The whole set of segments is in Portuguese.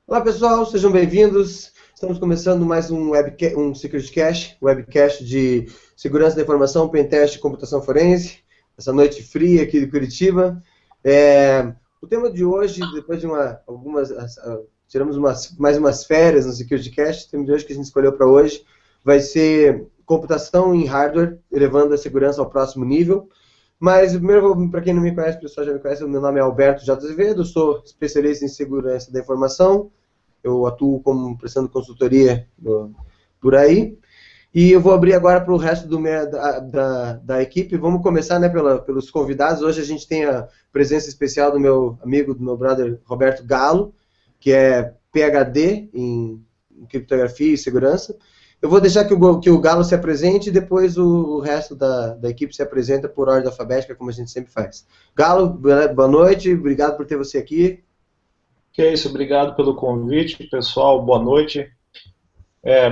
Olá pessoal, sejam bem-vindos. Estamos começando mais um SecurityCast, webcast de segurança da informação, pentest e computação forense, essa noite fria aqui de Curitiba. O tema de hoje, depois de tiramos mais umas férias no SecurityCast, o tema de hoje que a gente escolheu para hoje vai ser computação em hardware, elevando a segurança ao próximo nível. Mas, primeiro, para quem não me conhece, o pessoal já me conhece, meu nome é Alberto J. Azevedo, sou especialista em segurança da informação. Eu atuo como prestando consultoria por aí. E eu vou abrir agora para o resto da equipe. Vamos começar, né, pelos convidados. Hoje a gente tem a presença especial do meu amigo, do meu brother Roberto Galo, que é PhD em criptografia e segurança. Eu vou deixar que o Galo se apresente e depois o resto da equipe se apresenta por ordem alfabética, como a gente sempre faz. Galo, boa noite, obrigado por ter você aqui. Que é isso, obrigado pelo convite, pessoal, boa noite.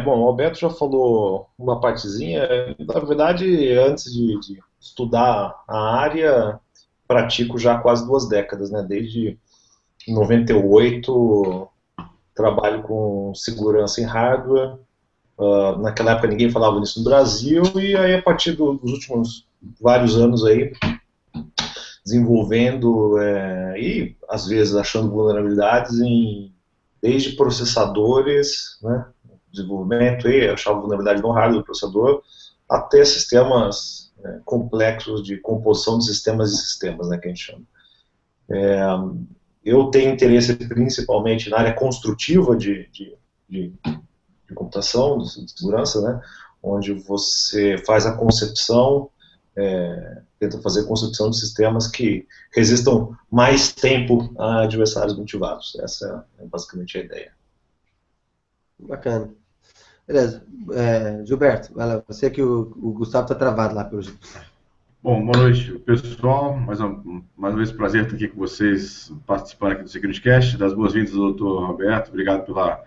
Bom, o Alberto já falou uma partezinha. Na verdade, antes de estudar a área, pratico já há quase 2 décadas, né? Desde 98, trabalho com segurança em hardware. Naquela época ninguém falava nisso no Brasil, e aí a partir dos últimos vários anos aí, desenvolvendo e às vezes achando vulnerabilidades desde processadores, né, desenvolvimento e achava vulnerabilidade no hardware do processador, até sistemas complexos de composição de sistemas, né, que a gente chama. Eu tenho interesse principalmente na área construtiva de computação, de segurança, né, onde você faz a concepção, tenta fazer construção de sistemas que resistam mais tempo a adversários motivados. Essa é basicamente a ideia. Bacana. Beleza. Gilberto, vai lá. Você que o Gustavo está travado lá pelo jeito. Bom, boa noite, pessoal. Mais uma vez, prazer estar aqui com vocês, participando aqui do SecurityCast. Das boas-vindas ao Dr. Roberto. Obrigado pela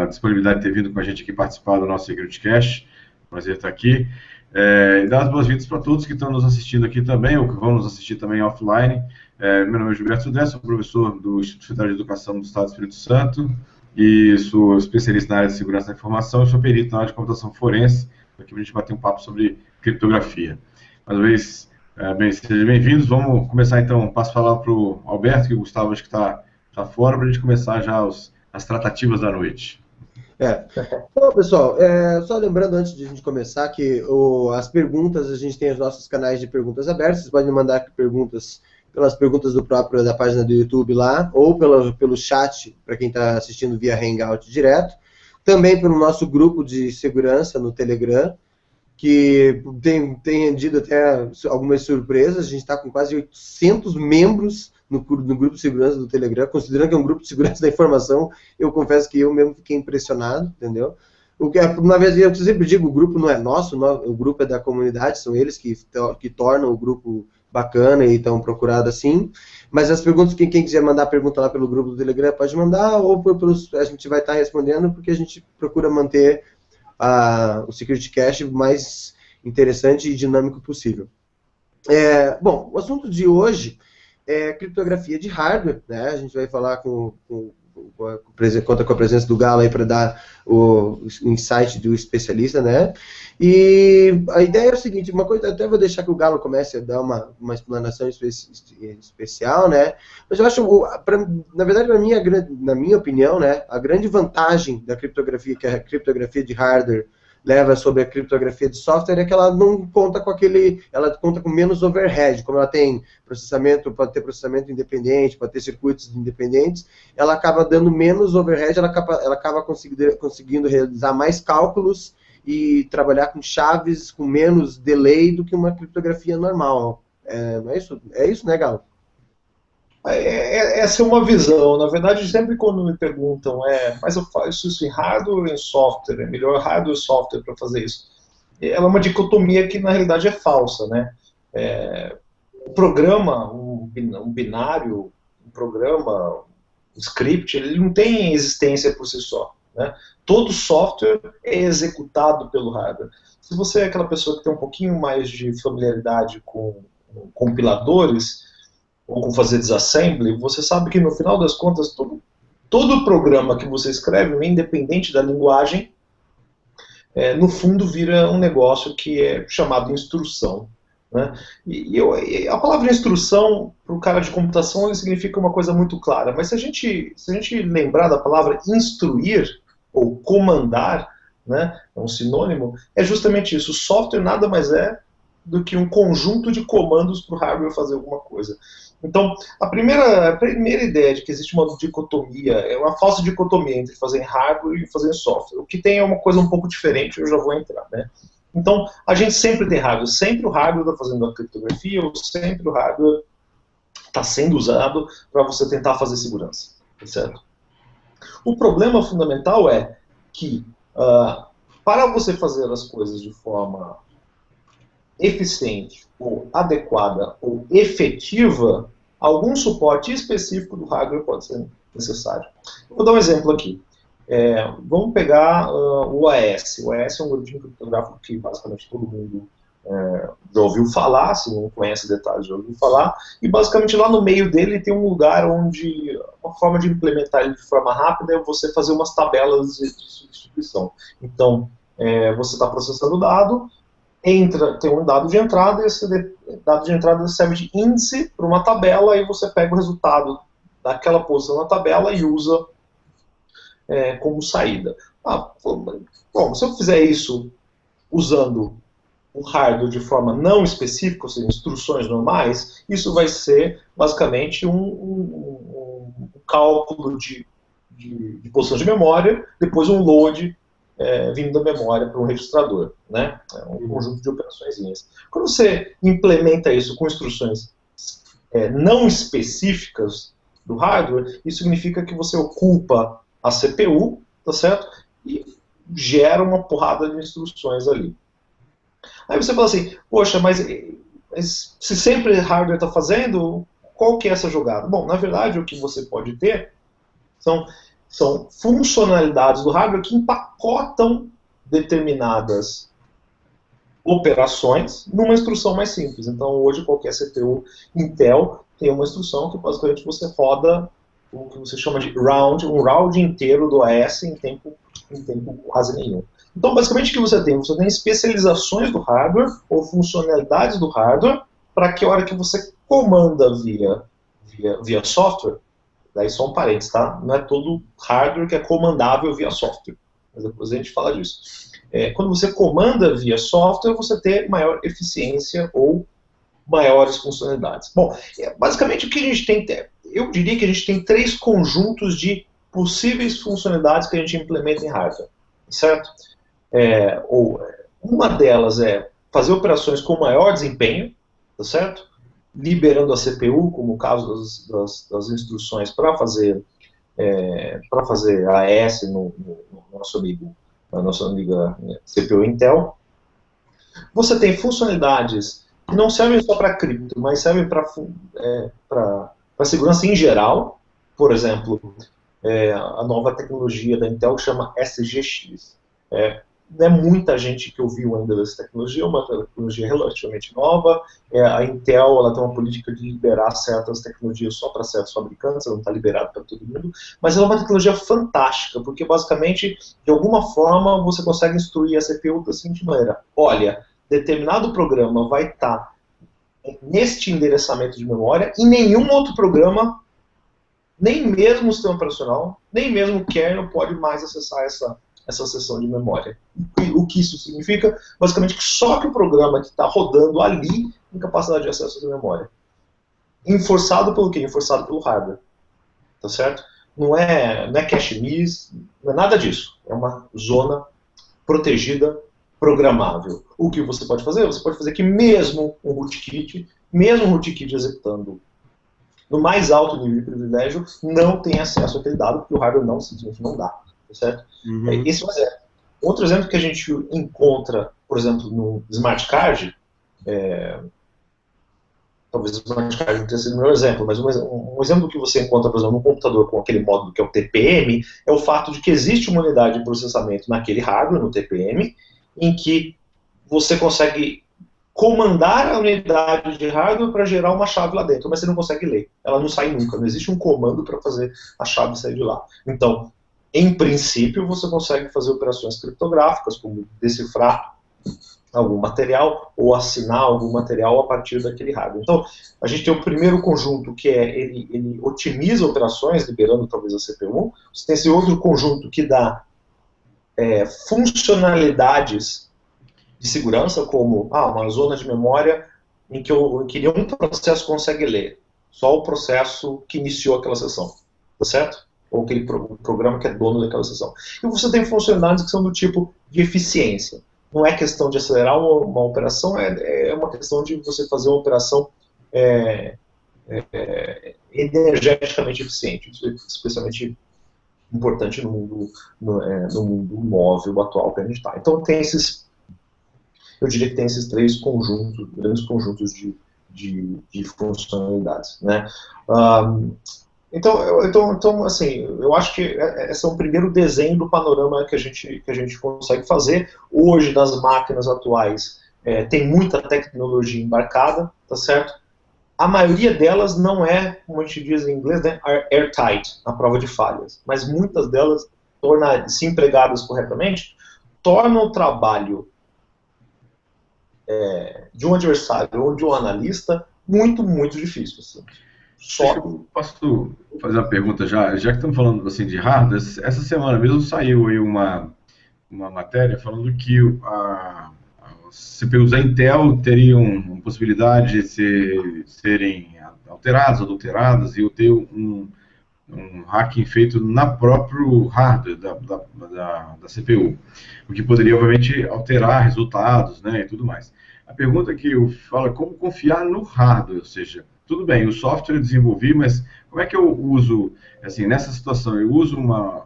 disponibilidade de ter vindo com a gente aqui participar do nosso SecurityCast. Prazer estar aqui. E dar as boas-vindas para todos que estão nos assistindo aqui também, ou que vão nos assistir também offline. Meu nome é Gilberto Sudé, sou professor do Instituto Federal de Educação do Estado do Espírito Santo e sou especialista na área de segurança da informação e sou perito na área de computação forense. Aqui a gente bater um papo sobre criptografia. Mais uma vez, sejam bem-vindos. Vamos começar então, passo a falar para o Alberto, que o Gustavo acho que está fora, para a gente começar já as tratativas da noite. Bom, pessoal, só lembrando antes de a gente começar que as perguntas, a gente tem os nossos canais de perguntas abertos, vocês podem mandar perguntas pelas perguntas da página do YouTube lá, ou pelo chat, para quem está assistindo via Hangout direto, também pelo nosso grupo de segurança no Telegram, que tem rendido até algumas surpresas. A gente está com quase 800 membros no grupo de segurança do Telegram, considerando que é um grupo de segurança da informação. Eu confesso que eu mesmo fiquei impressionado, entendeu? Uma vez eu sempre digo, o grupo não é nosso, o grupo é da comunidade, são eles que tornam o grupo bacana e tão procurado assim. Mas as perguntas, quem quiser mandar pergunta lá pelo grupo do Telegram pode mandar, ou a gente vai estar respondendo, porque a gente procura manter o SecurityCast mais interessante e dinâmico possível. Bom, o assunto de hoje é criptografia de hardware, né? A gente vai falar conta com a presença do Galo aí para dar o insight do especialista, né? E a ideia é o seguinte, uma coisa, até vou deixar que o Galo comece a dar uma explanação especial, né? Mas eu acho, na verdade, na minha opinião, né, a grande vantagem da criptografia, que é a criptografia de hardware leva sobre a criptografia de software, é que ela não conta com ela conta com menos overhead, como ela tem processamento, pode ter processamento independente, pode ter circuitos independentes, ela acaba dando menos overhead, ela acaba conseguindo realizar mais cálculos e trabalhar com chaves com menos delay do que uma criptografia normal. Não é isso? É isso, né, Galo? Essa é uma visão. Na verdade, sempre quando me perguntam, mas eu faço isso em hardware ou em software? É melhor hardware ou software para fazer isso? Ela é uma dicotomia que na realidade é falsa, né? O programa, um binário, um programa, um script, ele não tem existência por si só, né? Todo software é executado pelo hardware. Se você é aquela pessoa que tem um pouquinho mais de familiaridade com compiladores, ou com fazer disassembly, você sabe que no final das contas todo programa que você escreve, independente da linguagem, no fundo vira um negócio que é chamado instrução. Né? E a palavra instrução, para o cara de computação, ele significa uma coisa muito clara, mas se a gente lembrar da palavra instruir, ou comandar, né, é um sinônimo, é justamente isso. O software nada mais é do que um conjunto de comandos para o hardware fazer alguma coisa. Então, a primeira ideia de que existe uma dicotomia, é uma falsa dicotomia entre fazer em hardware e fazer em software. O que tem é uma coisa um pouco diferente, eu já vou entrar, né? Então, a gente sempre tem hardware, sempre o hardware está fazendo a criptografia, ou sempre o hardware está sendo usado para você tentar fazer segurança, certo? O problema fundamental é que, para você fazer as coisas de forma eficiente, ou adequada, ou efetiva, algum suporte específico do hardware pode ser necessário. Eu vou dar um exemplo aqui. Vamos pegar o AES. O AES é um algoritmo criptográfico que basicamente todo mundo já ouviu falar, se não conhece detalhes já ouviu falar, e basicamente lá no meio dele tem um lugar onde uma forma de implementar ele de forma rápida é você fazer umas tabelas de substituição. Então, você está processando o dado, tem um dado de entrada, e esse dado de entrada serve de índice para uma tabela, e você pega o resultado daquela posição na tabela e usa como saída. Bom, se eu fizer isso usando o hardware de forma não específica, ou seja, instruções normais, isso vai ser basicamente um cálculo de posição de memória, depois um load vindo da memória para um registrador, né? É um conjunto de operações. Quando você implementa isso com instruções não específicas do hardware, isso significa que você ocupa a CPU, tá certo? E gera uma porrada de instruções ali. Aí você fala assim, poxa, mas se sempre hardware está fazendo, qual que é essa jogada? Bom, na verdade, o que você pode ter são funcionalidades do hardware que empacotam determinadas operações numa instrução mais simples. Então, hoje, qualquer CPU Intel tem uma instrução que, basicamente, você roda o que você chama de um round inteiro do AES em tempo quase nenhum. Então, basicamente, o que você tem? Você tem especializações do hardware, ou funcionalidades do hardware, para que a hora que você comanda via software, daí só um parênteses, tá? Não é todo hardware que é comandável via software, mas depois a gente fala disso. Quando você comanda via software, você tem maior eficiência ou maiores funcionalidades. Bom, basicamente o que a gente tem, eu diria que a gente tem 3 conjuntos de possíveis funcionalidades que a gente implementa em hardware, certo? Uma delas é fazer operações com maior desempenho, tá certo? Liberando a CPU, como o caso das instruções para fazer AES no nossa amiga CPU Intel. Você tem funcionalidades que não servem só para cripto, mas servem para segurança em geral. Por exemplo, a nova tecnologia da Intel que chama SGX. Não é muita gente que ouviu ainda dessa tecnologia, é uma tecnologia relativamente nova. A Intel ela tem uma política de liberar certas tecnologias só para certos fabricantes, ela não está liberada para todo mundo, mas ela é uma tecnologia fantástica, porque basicamente, de alguma forma, você consegue instruir a CPU da seguinte maneira: olha, determinado programa vai estar neste endereçamento de memória e nenhum outro programa, nem mesmo o sistema operacional, nem mesmo o kernel pode mais acessar essa seção de memória. O que isso significa? Basicamente que só que o programa que está rodando ali tem capacidade de acesso à memória. Enforçado pelo quê? Enforçado pelo hardware. Tá certo? Não é cache miss, não é nada disso. É uma zona protegida, programável. O que você pode fazer? Você pode fazer que mesmo um rootkit executando no mais alto nível de privilégio, não tem acesso àquele dado, porque o hardware simplesmente não dá. Certo? Esse é um exemplo. Outro exemplo que a gente encontra, por exemplo, no Smart Card, talvez o Smart Card não tenha sido o melhor exemplo, mas um exemplo que você encontra, por exemplo, num computador com aquele módulo que é o TPM, é o fato de que existe uma unidade de processamento naquele hardware, no TPM, em que você consegue comandar a unidade de hardware para gerar uma chave lá dentro, mas você não consegue ler. Ela não sai nunca, não existe um comando para fazer a chave sair de lá. Então, em princípio, você consegue fazer operações criptográficas, como decifrar algum material ou assinar algum material a partir daquele hardware. Então, a gente tem o primeiro conjunto, que é ele otimiza operações, liberando talvez a CPU. Você tem esse outro conjunto que dá funcionalidades de segurança, como uma zona de memória em que nenhum processo consegue ler, só o processo que iniciou aquela sessão, tá certo? Ou aquele programa que é dono daquela sessão. E você tem funcionalidades que são do tipo de eficiência. Não é questão de acelerar uma operação, é uma questão de você fazer uma operação energeticamente eficiente. Isso é especialmente importante no mundo móvel atual que a gente está. Então eu diria que tem esses três conjuntos, grandes conjuntos de funcionalidades, né? Então, assim, eu acho que esse é um primeiro desenho do panorama que a gente consegue fazer. Hoje, nas máquinas atuais, tem muita tecnologia embarcada, tá certo? A maioria delas não é, como a gente diz em inglês, né, airtight, na prova de falhas, mas muitas delas, se empregadas corretamente, tornam o trabalho de um adversário ou de um analista muito, muito difícil. Assim. Posso fazer uma pergunta já que estamos falando assim, de hardware? Essa semana mesmo saiu aí uma matéria falando que as CPUs da Intel teriam possibilidade de serem alteradas, adulteradas, e eu ter um hacking feito na próprio hardware da CPU, o que poderia, obviamente, alterar resultados, né, e tudo mais. A pergunta que eu falo é como confiar no hardware, ou seja, tudo bem, o software eu desenvolvi, mas como é que eu uso, assim, nessa situação, eu uso uma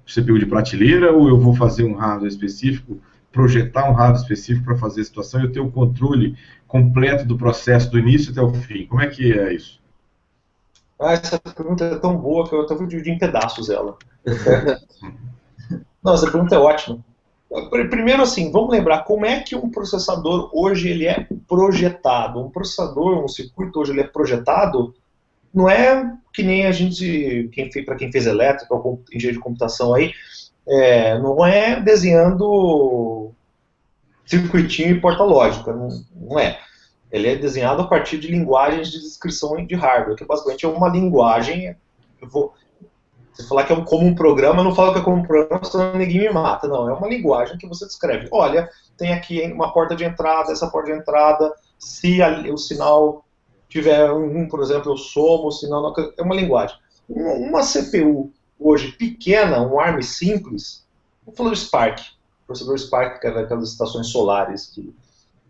CPU de prateleira ou eu vou fazer um hardware específico, projetar um hardware específico para fazer a situação e eu ter o controle completo do processo do início até o fim? Como é que é isso? Essa pergunta é tão boa que eu até vou dividir em pedaços ela. Não, essa pergunta é ótima. Primeiro, assim, vamos lembrar como é que um processador hoje ele é projetado. Um processador, um circuito hoje ele é projetado, não é que nem a gente, para quem fez elétrica ou engenharia de computação aí, não é desenhando circuitinho e porta lógica, não é. Ele é desenhado a partir de linguagens de descrição de hardware, que basicamente é uma linguagem. Se falar que é como um programa, eu não falo que é como um programa, senão ninguém me mata. Não, é uma linguagem que você descreve. Olha, tem aqui uma porta de entrada, essa porta de entrada, se o sinal tiver por exemplo, eu somo o sinal, é uma linguagem. Uma CPU hoje pequena, um ARM simples, vou falar do Spark, o processador Spark, que é daquelas estações solares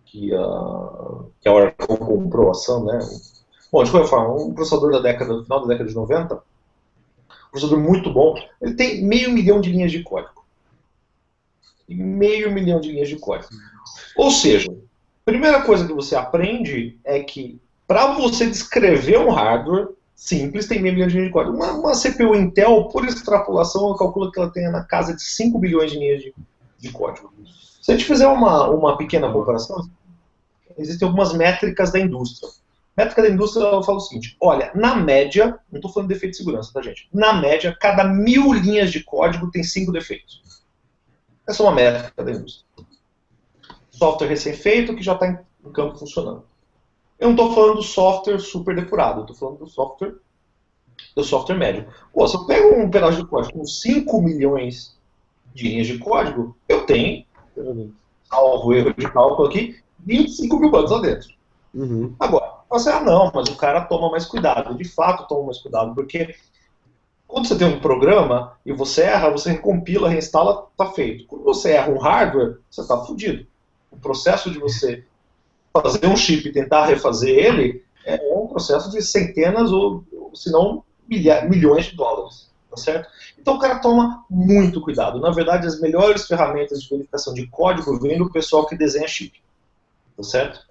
que a Oracle comprou, né? Bom, de qualquer forma, um processador do final da década de 90, um processador muito bom, ele tem 500 mil de linhas de código. 500 mil de linhas de código. Ou seja, a primeira coisa que você aprende é que para você descrever um hardware simples, tem 500 mil de linhas de código. Uma CPU Intel, por extrapolação, eu calculo que ela tenha na casa de 5 bilhões de linhas de código. Se a gente fizer uma pequena comparação, existem algumas métricas da indústria. Métrica da indústria, ela fala o seguinte, olha, na média, não estou falando de defeito de segurança, tá, gente? Na média, cada 1000 linhas de código tem 5 defeitos. Essa é uma métrica da indústria. Software recém-feito que já está em campo funcionando. Eu não estou falando do software super depurado, eu estou falando do software médio. Pô, se eu pego um pedaço de código com 5 milhões de linhas de código, eu tenho, salvo erro de cálculo aqui, 25 mil bugs lá dentro. Uhum. Agora, você, não, mas o cara toma mais cuidado. De fato, toma mais cuidado, porque quando você tem um programa e você erra, você recompila, reinstala, tá feito. Quando você erra um hardware, você tá fudido. O processo de você fazer um chip e tentar refazer ele é um processo de centenas ou se não milhões de dólares, tá certo? Então o cara toma muito cuidado. Na verdade, as melhores ferramentas de verificação de código vêm do pessoal que desenha chip, tá certo?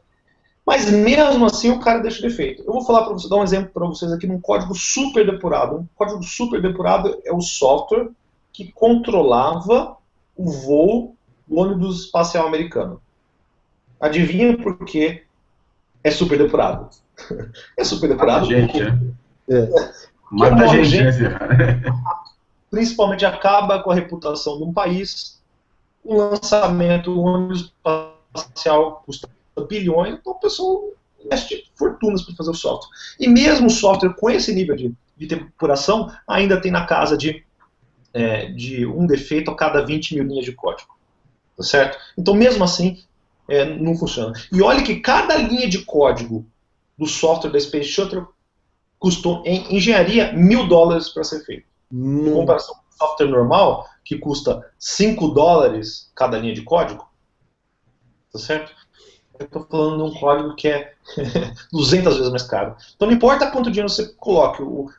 Mas mesmo assim o cara deixa defeito. Eu vou falar para você, dar um exemplo para vocês aqui num código super depurado. Um código super depurado é o software que controlava o voo do ônibus espacial americano. Adivinha por que é super depurado? É super depurado gente, É. Mata gente, né, Serra? Principalmente acaba com a reputação de um país. O lançamento do ônibus espacial custa bilhões, então o pessoal investe fortunas para fazer o software. E mesmo o software com esse nível de depuração ainda tem na casa de um defeito a cada 20 mil linhas de código. Tá certo? Então, mesmo assim, não funciona. E olha que cada linha de código do software da Space Shuttle custou, em engenharia, $1.000 para ser feito. Em comparação com o software normal, que custa $5 cada linha de código, tá certo? Eu estou falando de um código que é 200 vezes mais caro. Então não importa quanto dinheiro você coloque, o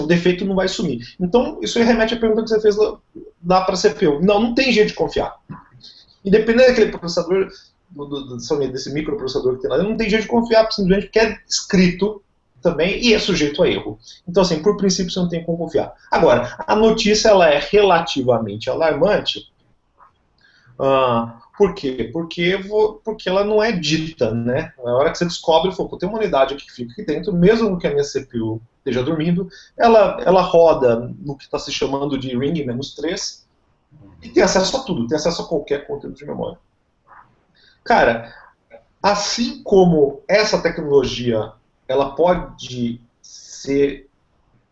defeito não vai sumir. Então isso aí remete à pergunta que você fez lá para a CPU. Não tem jeito de confiar. Independente daquele processador, desse microprocessador que tem lá, não tem jeito de confiar, simplesmente porque é escrito também e é sujeito a erro. Então, assim, por princípio, você não tem como confiar. Agora, a notícia ela é relativamente alarmante. Por quê? Porque ela não é dita, né? Na hora que você descobre, tem uma unidade aqui que fica aqui dentro, mesmo que a minha CPU esteja dormindo, ela roda no que está se chamando de ring-3 e tem acesso a tudo, tem acesso a qualquer conteúdo de memória. Cara, assim como essa tecnologia ela pode ser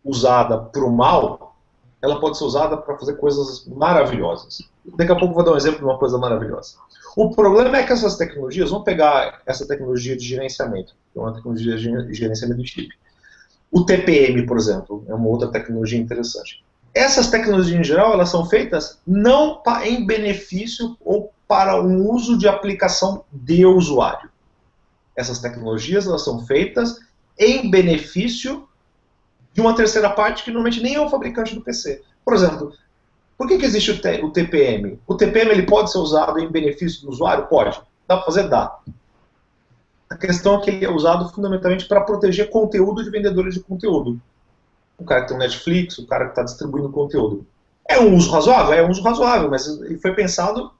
usada para o mal, ela pode ser usada para fazer coisas maravilhosas. Daqui a pouco eu vou dar um exemplo de uma coisa maravilhosa. O problema é que essas tecnologias, vamos pegar essa tecnologia de gerenciamento, que é uma tecnologia de gerenciamento de chip. O TPM, por exemplo, é uma outra tecnologia interessante. Essas tecnologias, em geral, elas são feitas não em benefício ou para um uso de aplicação de usuário. Essas tecnologias elas são feitas em benefício de uma terceira parte que normalmente nem é o fabricante do PC. Por exemplo, por que existe o TPM? O TPM ele pode ser usado em benefício do usuário? Pode. Dá para fazer? Dá. A questão é que ele é usado fundamentalmente para proteger conteúdo de vendedores de conteúdo. O cara que tem um Netflix, o cara que está distribuindo conteúdo. É um uso razoável? É um uso razoável, mas ele foi pensado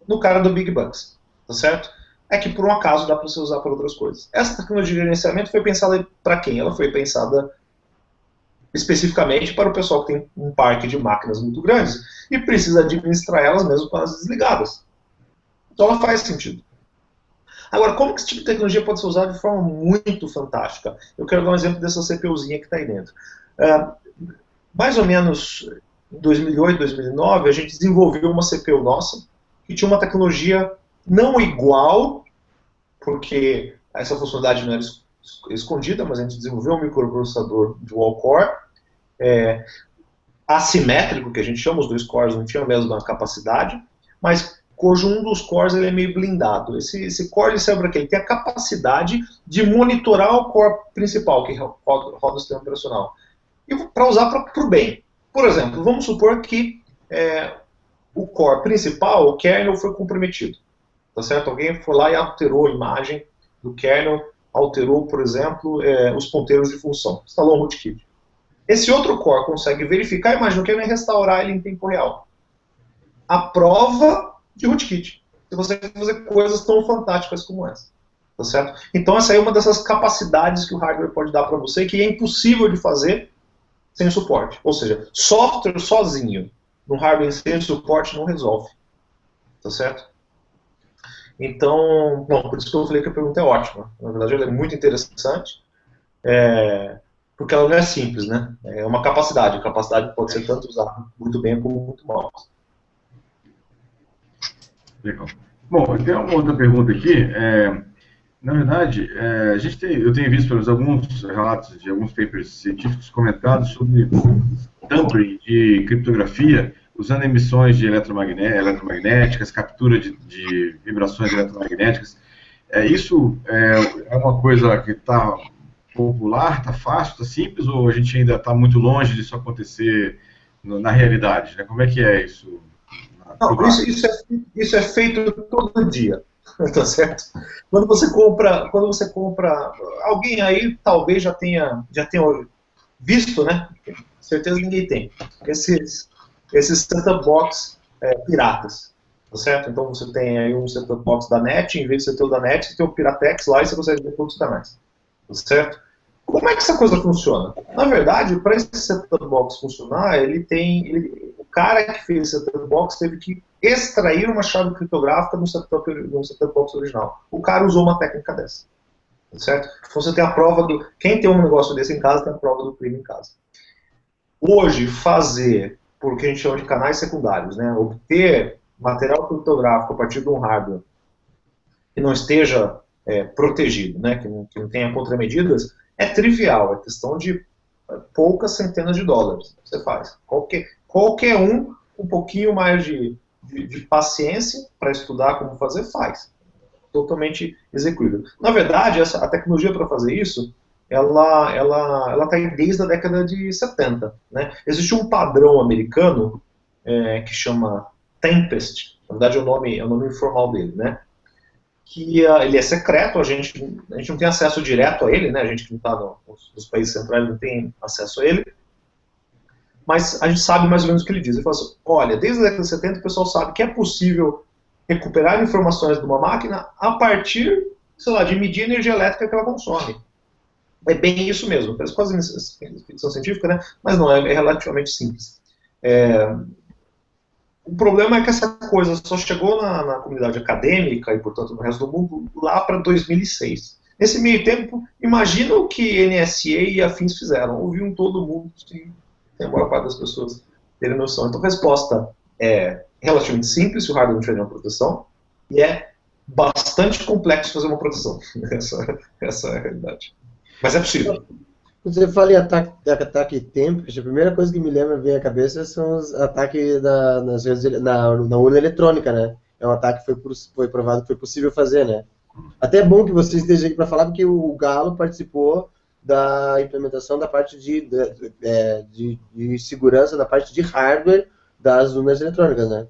no cara do Big Bucks, tá certo? É que por um acaso dá para você usar para outras coisas. Essa tecnologia de gerenciamento foi pensada para quem? Ela foi pensada especificamente para o pessoal que tem um parque de máquinas muito grandes e precisa administrar elas mesmo com elas desligadas. Então ela faz sentido. Agora, como que esse tipo de tecnologia pode ser usado de forma muito fantástica? Eu quero dar um exemplo dessa CPUzinha que está aí dentro. Mais ou menos em 2008, 2009, a gente desenvolveu uma CPU nossa que tinha uma tecnologia não igual, porque essa funcionalidade não era escondida, mas a gente desenvolveu um microprocessador dual core, assimétrico, que a gente chama, os dois cores não tinham a mesma capacidade, mas cujo um dos cores ele é meio blindado. Esse core ele serve para quê? Ele tem a capacidade de monitorar o core principal, que roda o sistema operacional, e para usar para o bem. Por exemplo, vamos supor que o core principal, o kernel, foi comprometido. Tá certo? Alguém foi lá e alterou a imagem do kernel, alterou, por exemplo, os ponteiros de função, instalou um rootkit. Esse outro core consegue verificar a imagem do kernel e restaurar ele em tempo real. A prova de rootkit. Se você quer fazer coisas tão fantásticas como essa. Tá certo? Então essa é uma dessas capacidades que o hardware pode dar para você, que é impossível de fazer sem suporte. Ou seja, software sozinho, no hardware sem suporte, não resolve. Tá certo? Então, bom, por isso que eu falei que a pergunta é ótima. Na verdade, ela é muito interessante, porque ela não é simples, né? É uma capacidade. A capacidade pode ser tanto usada muito bem como muito mal. Legal. Bom, tem uma outra pergunta aqui. Na verdade, eu tenho visto pelos alguns relatos de alguns papers científicos comentados sobre tampering de criptografia usando emissões de eletromagnéticas, captura de vibrações eletromagnéticas. Isso é uma coisa que está popular, está fácil, está simples, ou a gente ainda está muito longe disso acontecer na realidade, né? Como é que é isso? Não, isso é feito todo dia, tá certo? Quando você compra, alguém aí talvez já tenha visto, né? Certeza ninguém tem. Esses set-top box piratas, tá tá certo? Então você tem aí um set-top box da NET, em vez de você ter o da NET, você tem o Piratex lá e você consegue ver todos os canais, tá certo? Como é que essa coisa funciona? Na verdade, para esse set-top box funcionar, o cara que fez esse set-top box teve que extrair uma chave criptográfica no set-top box original. O cara usou uma técnica dessa, tá certo? Então você tem a prova do... Quem tem um negócio desse em casa tem a prova do crime em casa. Hoje, fazer, por que a gente chama de canais secundários, né, obter material criptográfico a partir de um hardware que não esteja protegido, né, que não tenha contramedidas, é trivial, é questão de poucas centenas de dólares. Você faz. Qualquer um pouquinho mais de paciência para estudar como fazer, faz. Totalmente execuível. Na verdade, a tecnologia para fazer isso, ela está aí desde a década de 70. Né? Existe um padrão americano que chama Tempest, na verdade é o nome informal dele, né? Que ele é secreto, a gente não tem acesso direto a ele, né? A gente que não está nos países centrais não tem acesso a ele, mas a gente sabe mais ou menos o que ele diz. Ele fala assim, olha, desde a década de 70 o pessoal sabe que é possível recuperar informações de uma máquina a partir, sei lá, de medir a energia elétrica que ela consome. É bem isso mesmo, parece quase ficção científica, né? Mas não, é relativamente simples. O problema é que essa coisa só chegou na comunidade acadêmica e, portanto, no resto do mundo lá para 2006. Nesse meio tempo, imagina o que NSA e afins fizeram. Ouviram todo mundo, sem a maior parte das pessoas terem noção. Então, a resposta é relativamente simples se o hardware não tiver nenhuma proteção, e é bastante complexo fazer uma proteção. Essa é a realidade. Mas é possível. Quando você fala em ataque Tempest, a primeira coisa que me lembra vem à cabeça são os ataques na urna eletrônica, né? É um ataque que foi provado que foi possível fazer, né? Até é bom que você esteja aqui para falar, porque o Galo participou da implementação da parte de segurança, da parte de hardware das urnas eletrônicas, né?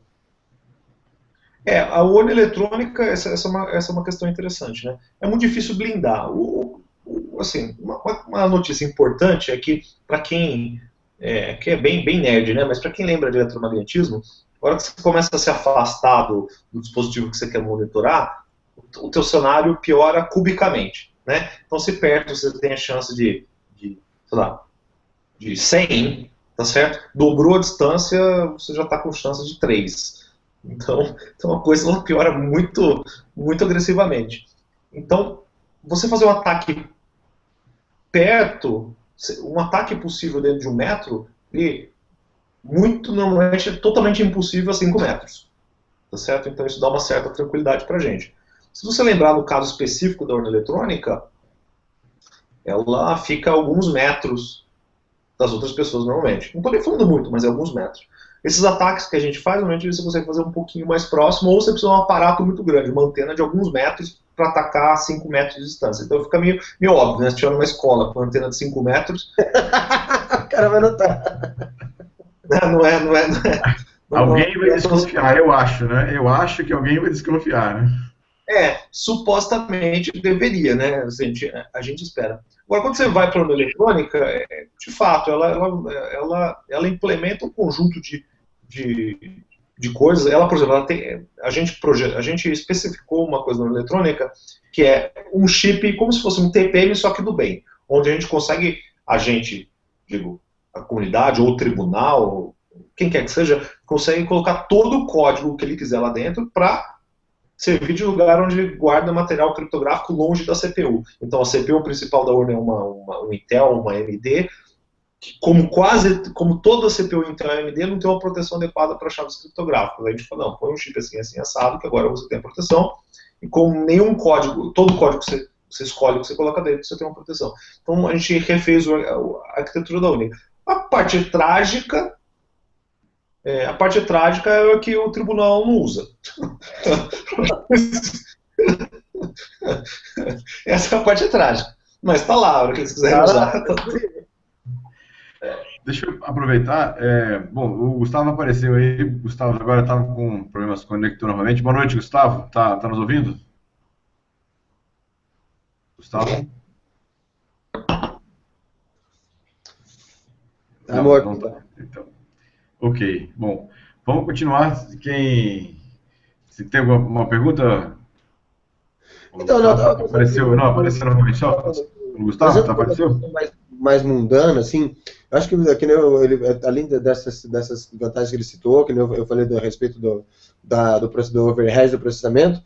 A urna eletrônica, essa é uma questão interessante, né? É muito difícil blindar. Assim, uma notícia importante é que, para quem que é bem nerd, né? Mas para quem lembra de eletromagnetismo, a hora que você começa a se afastar do dispositivo que você quer monitorar, o teu cenário piora cubicamente, né? Então, se perto você tem a chance sei lá, de 100, tá certo? Dobrou a distância, você já está com chance de 3. Então a coisa ela piora muito, muito agressivamente. Então, você fazer um ataque perto, um ataque possível dentro de 1 metro, e normalmente é totalmente impossível a 5 metros. Tá certo? Então isso dá uma certa tranquilidade para a gente. Se você lembrar no caso específico da urna eletrônica, ela fica a alguns metros das outras pessoas normalmente. Não estou nem falando muito, mas é alguns metros. Esses ataques que a gente faz, normalmente você consegue fazer um pouquinho mais próximo, ou você precisa de um aparato muito grande, uma antena de alguns metros para atacar a 5 metros de distância. Então fica meio óbvio, né? Se tiver numa escola com uma antena de 5 metros... o cara vai notar. Não é. Alguém vai desconfiar, eu acho, né? Eu acho que alguém vai desconfiar, né? Supostamente deveria, né? A gente espera. Agora, quando você vai para a urna eletrônica, de fato, ela implementa um conjunto de coisas. Ela, por exemplo, a gente especificou uma coisa na urna eletrônica que é um chip como se fosse um TPM, só que do bem, onde a gente consegue, a comunidade ou o tribunal, quem quer que seja, consegue colocar todo o código que ele quiser lá dentro para servir de lugar onde guarda material criptográfico longe da CPU. Então a CPU principal da urna é um Intel, uma AMD, que como toda CPU Intel e AMD não tem uma proteção adequada para chaves criptográficas. A gente fala, não, põe um chip assim assado, que agora você tem a proteção, e com nenhum código, todo o código que você escolhe, que você coloca dentro, você tem uma proteção. Então a gente refez a arquitetura da urna. A parte trágica é a que o tribunal não usa. Essa é a parte trágica. Mas está lá, a hora que eles quiserem usar. Deixa eu aproveitar. Bom, o Gustavo apareceu aí. O Gustavo agora estava com problemas com conector novamente. Boa noite, Gustavo. Tá nos ouvindo? Gustavo? Tá morto. Não tá. Então. Ok, bom, vamos continuar. Se tem alguma pergunta? Então, não, apareceu novamente só? Gustavo, apareceu? Mais mundana, assim, eu acho que além dessas vantagens que ele citou, que eu falei a respeito do overhead do processamento,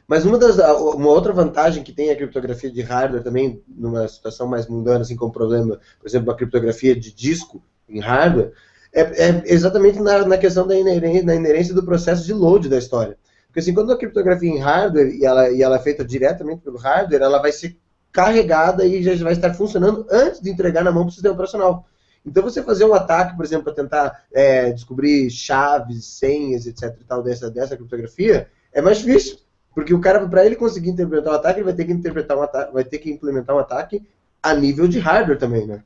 mas uma outra vantagem que tem a criptografia de hardware também, numa situação mais mundana, assim, como problema, por exemplo, uma criptografia de disco em hardware, é exatamente na questão da inerência do processo de load da história. Porque assim, quando a criptografia em hardware, e ela é feita diretamente pelo hardware, ela vai ser carregada e já vai estar funcionando antes de entregar na mão para o sistema operacional. Então, você fazer um ataque, por exemplo, para tentar descobrir chaves, senhas, etc. e tal, dessa criptografia, é mais difícil. Porque o cara, para ele conseguir implementar um ataque, ele vai ter que implementar um ataque a nível de hardware também, né?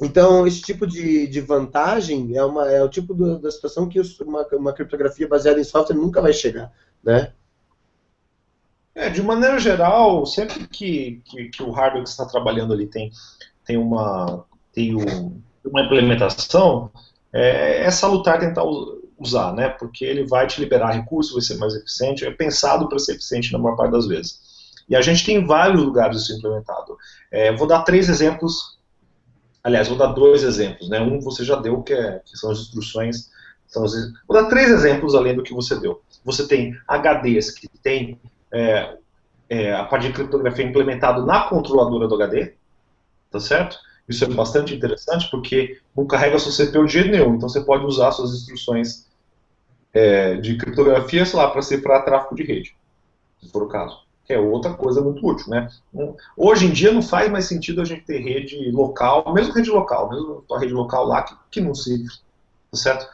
Então, esse tipo de vantagem é o tipo da situação que uma criptografia baseada em software nunca vai chegar, né? De maneira geral, sempre que o hardware que você está trabalhando ali tem uma implementação, é salutar tentar usar, né? Porque ele vai te liberar recursos, vai ser mais eficiente, é pensado para ser eficiente na maior parte das vezes. E a gente tem vários lugares isso implementado. Vou dar 3 exemplos, aliás, vou dar 2 exemplos, né? Um você já deu, que são as instruções. Vou dar 3 exemplos além do que você deu. Você tem HDs que tem a parte de criptografia implementado na controladora do HD, tá certo? Isso é bastante interessante porque não carrega seu CPU de jeito nenhum, então você pode usar suas instruções de criptografia, sei lá, para cifrar tráfego de rede, se for o caso. Que é outra coisa muito útil, né? Hoje em dia não faz mais sentido a gente ter rede local, mesmo a rede local lá que não cifra, tá certo?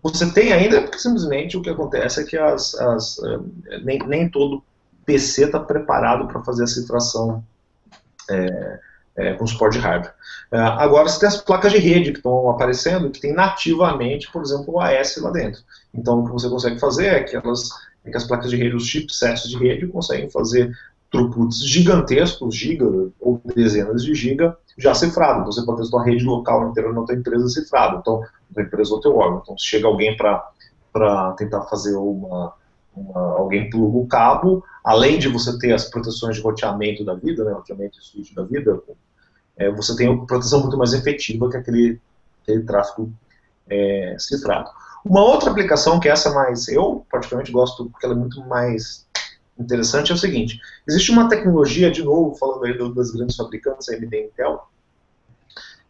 Você tem ainda, porque simplesmente o que acontece é que nem todo PC está preparado para fazer a cifração com suporte de hardware. Agora você tem as placas de rede que estão aparecendo, que tem nativamente, por exemplo, o AES lá dentro. Então o que você consegue fazer é que as placas de rede, os chipsets de rede, conseguem fazer throughputs gigantescos, giga ou dezenas de giga, já cifrado. Então você pode ter sua rede local inteira na tua empresa cifrada, então na tua empresa ou teu órgão. Então se chega alguém para tentar fazer alguém pluga o cabo, além de você ter as proteções de roteamento da vida, né, roteamento e switch da vida, você tem uma proteção muito mais efetiva que aquele tráfego cifrado. Uma outra aplicação que eu particularmente gosto, porque ela é muito mais interessante, é o seguinte: existe uma tecnologia, de novo, falando aí das grandes fabricantes, a AMD e Intel,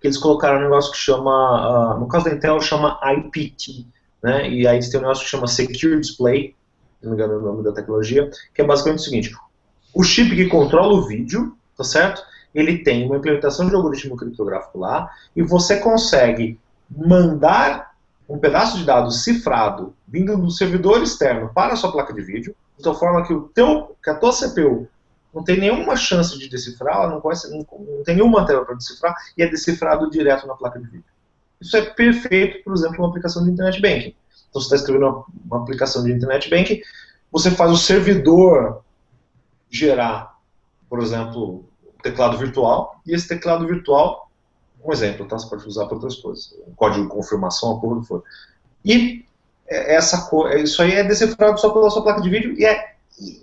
que eles colocaram um negócio que chama, no caso da Intel, chama IPT, né, e aí tem um negócio que chama Secure Display, se não me engano é o nome da tecnologia, que é basicamente o seguinte: o chip que controla o vídeo, tá certo? Ele tem uma implementação de algoritmo criptográfico lá, e você consegue mandar um pedaço de dados cifrado vindo do servidor externo para a sua placa de vídeo, de tal forma que a tua CPU não tem nenhuma chance de decifrar, ela não tem nenhuma tela para decifrar, e é decifrado direto na placa de vídeo. Isso é perfeito, por exemplo, uma aplicação de Internet Banking. Então você está escrevendo uma aplicação de Internet Banking, você faz o servidor gerar, por exemplo, um teclado virtual, e esse teclado virtual, um exemplo, tá? Você pode usar para outras coisas, um código de confirmação, a porra que for. E isso aí é decifrado só pela sua placa de vídeo, e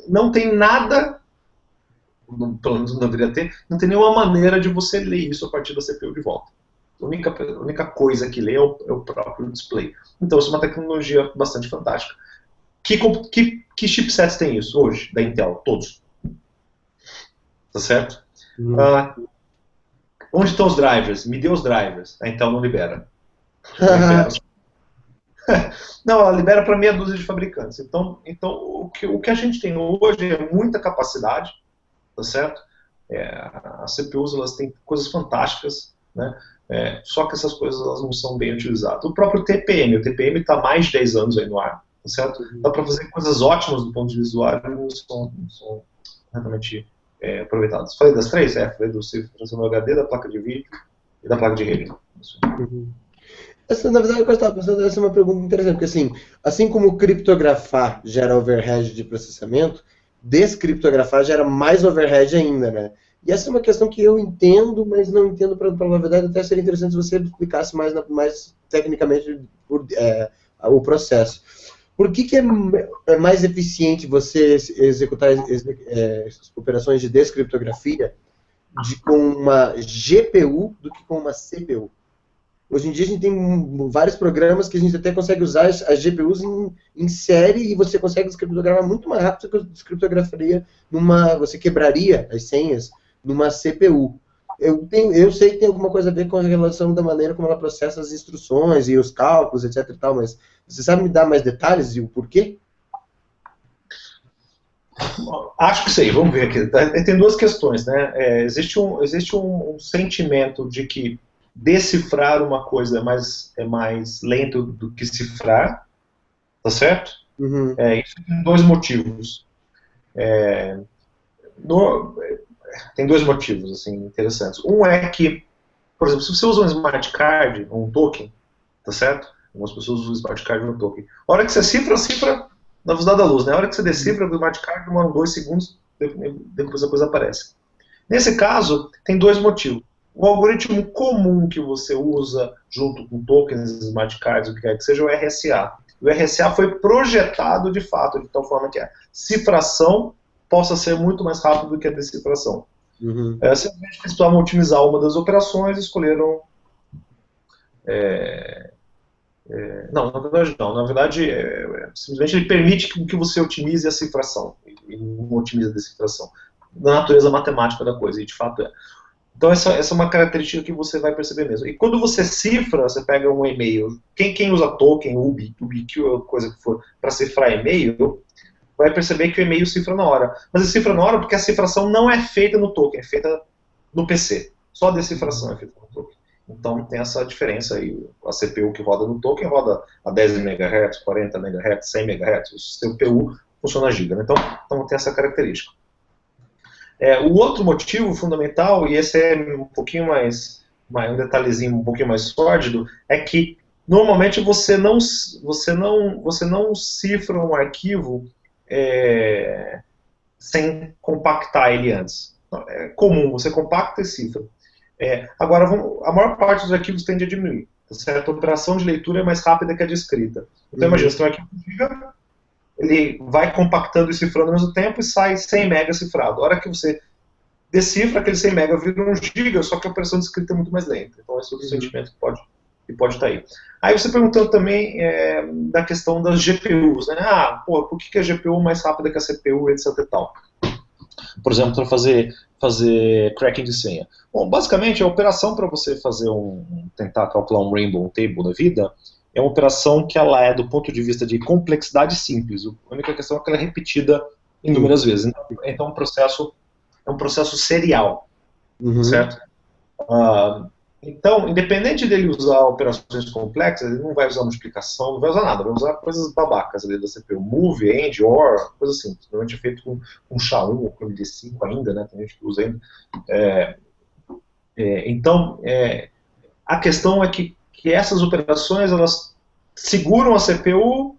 não tem nada, pelo menos não deveria ter, não tem nenhuma maneira de você ler isso a partir da CPU de volta. A única coisa que lê é o próprio display. Então, isso é uma tecnologia bastante fantástica. Que chipsets tem isso hoje, da Intel? Todos. Tá certo? Onde estão os drivers? Me dê os drivers. A Intel não libera. Não, ela libera para meia dúzia de fabricantes. Então o que a gente tem hoje é muita capacidade, tá certo? As CPUs, elas têm coisas fantásticas, né? Só que essas coisas elas não são bem utilizadas. O próprio TPM, o TPM está há mais de 10 anos aí no ar, tá certo? Dá para fazer coisas ótimas do ponto de vista do usuário, não são realmente aproveitadas. Falei das 3? Falei do cifração do HD, da placa de vídeo e da placa de rede. Na verdade, o que eu estava pensando, essa é uma pergunta interessante, porque assim como criptografar gera overhead de processamento, descriptografar gera mais overhead ainda, né? E essa é uma questão que eu entendo, mas não entendo, para a verdade, até seria interessante se você explicasse mais tecnicamente o processo. por que é mais eficiente você executar operações de descriptografia com uma GPU do que com uma CPU? Hoje em dia a gente tem vários programas que a gente até consegue usar as GPUs em série e você consegue descriptografar muito mais rápido que a descriptografaria você quebraria as senhas numa CPU. Eu sei que tem alguma coisa a ver com a relação da maneira como ela processa as instruções e os cálculos, etc e tal, mas você sabe me dar mais detalhes e o porquê? Acho que sei, vamos ver aqui. Tem duas questões, né? Existe um sentimento de que decifrar uma coisa é mais lento do que cifrar, tá certo? Uhum. Isso tem dois motivos. Tem dois motivos assim, interessantes. Um é que, por exemplo, se você usa um smart card, um token, tá certo? Algumas pessoas usam smart card no token. A hora que você cifra na velocidade da luz, né? A hora que você decifra o smart card, demora 2 segundos, depois a coisa aparece. Nesse caso, tem dois motivos. O algoritmo comum que você usa junto com tokens, smart cards, o que quer que seja, é o RSA. O RSA foi projetado de fato, de tal forma que a cifração possa ser muito mais rápido do que a decifração. Uhum. Simplesmente eles precisavam otimizar uma das operações e escolheram... não, na verdade não. Na verdade, simplesmente ele permite que você otimize a cifração e não otimize a decifração. Da natureza matemática da coisa, e de fato é. Então essa é uma característica que você vai perceber mesmo. E quando você cifra, você pega um e-mail, quem usa token, UBQ, coisa que for, para cifrar e-mail, vai perceber que o e-mail cifra na hora. Mas ele cifra na hora porque a cifração não é feita no token, é feita no PC. Só a decifração é feita no token. Então tem essa diferença aí. A CPU que roda no token roda a 10 MHz, 40 MHz, 100 MHz. O CPU funciona a giga, né? Então tem essa característica. O outro motivo fundamental, e esse é um pouquinho um detalhezinho um pouquinho mais sórdido, é que normalmente você não cifra um arquivo sem compactar ele antes. É comum, você compacta e cifra. Agora, a maior parte dos arquivos tende a diminuir. Tá certo? A operação de leitura é mais rápida que a de escrita. Então imagina, você tem um arquivo de giga, ele vai compactando e cifrando ao mesmo tempo e sai 100 MB cifrado. A hora que você decifra, aquele 100 MB vira 1 GB, só que a operação de escrita é muito mais lenta. Então esse é outro sentimento que pode estar aí. Aí você perguntando também da questão das GPUs, né? Por que a GPU é mais rápida que a CPU, etc e tal? Por exemplo, para fazer cracking de senha. Bom, basicamente a operação para você fazer tentar calcular um rainbow table da vida é uma operação que ela é, do ponto de vista de complexidade, simples. A única questão é que ela é repetida inúmeras vezes. Então é um processo serial, certo? Então, independente dele usar operações complexas, ele não vai usar multiplicação, não vai usar nada, vai usar coisas babacas ali da CPU, move, end, or, coisa assim. Normalmente é feito com SHA-1 ou com MD5 ainda, né? Tem gente que usa ainda. Então, a questão é que essas operações, elas seguram a CPU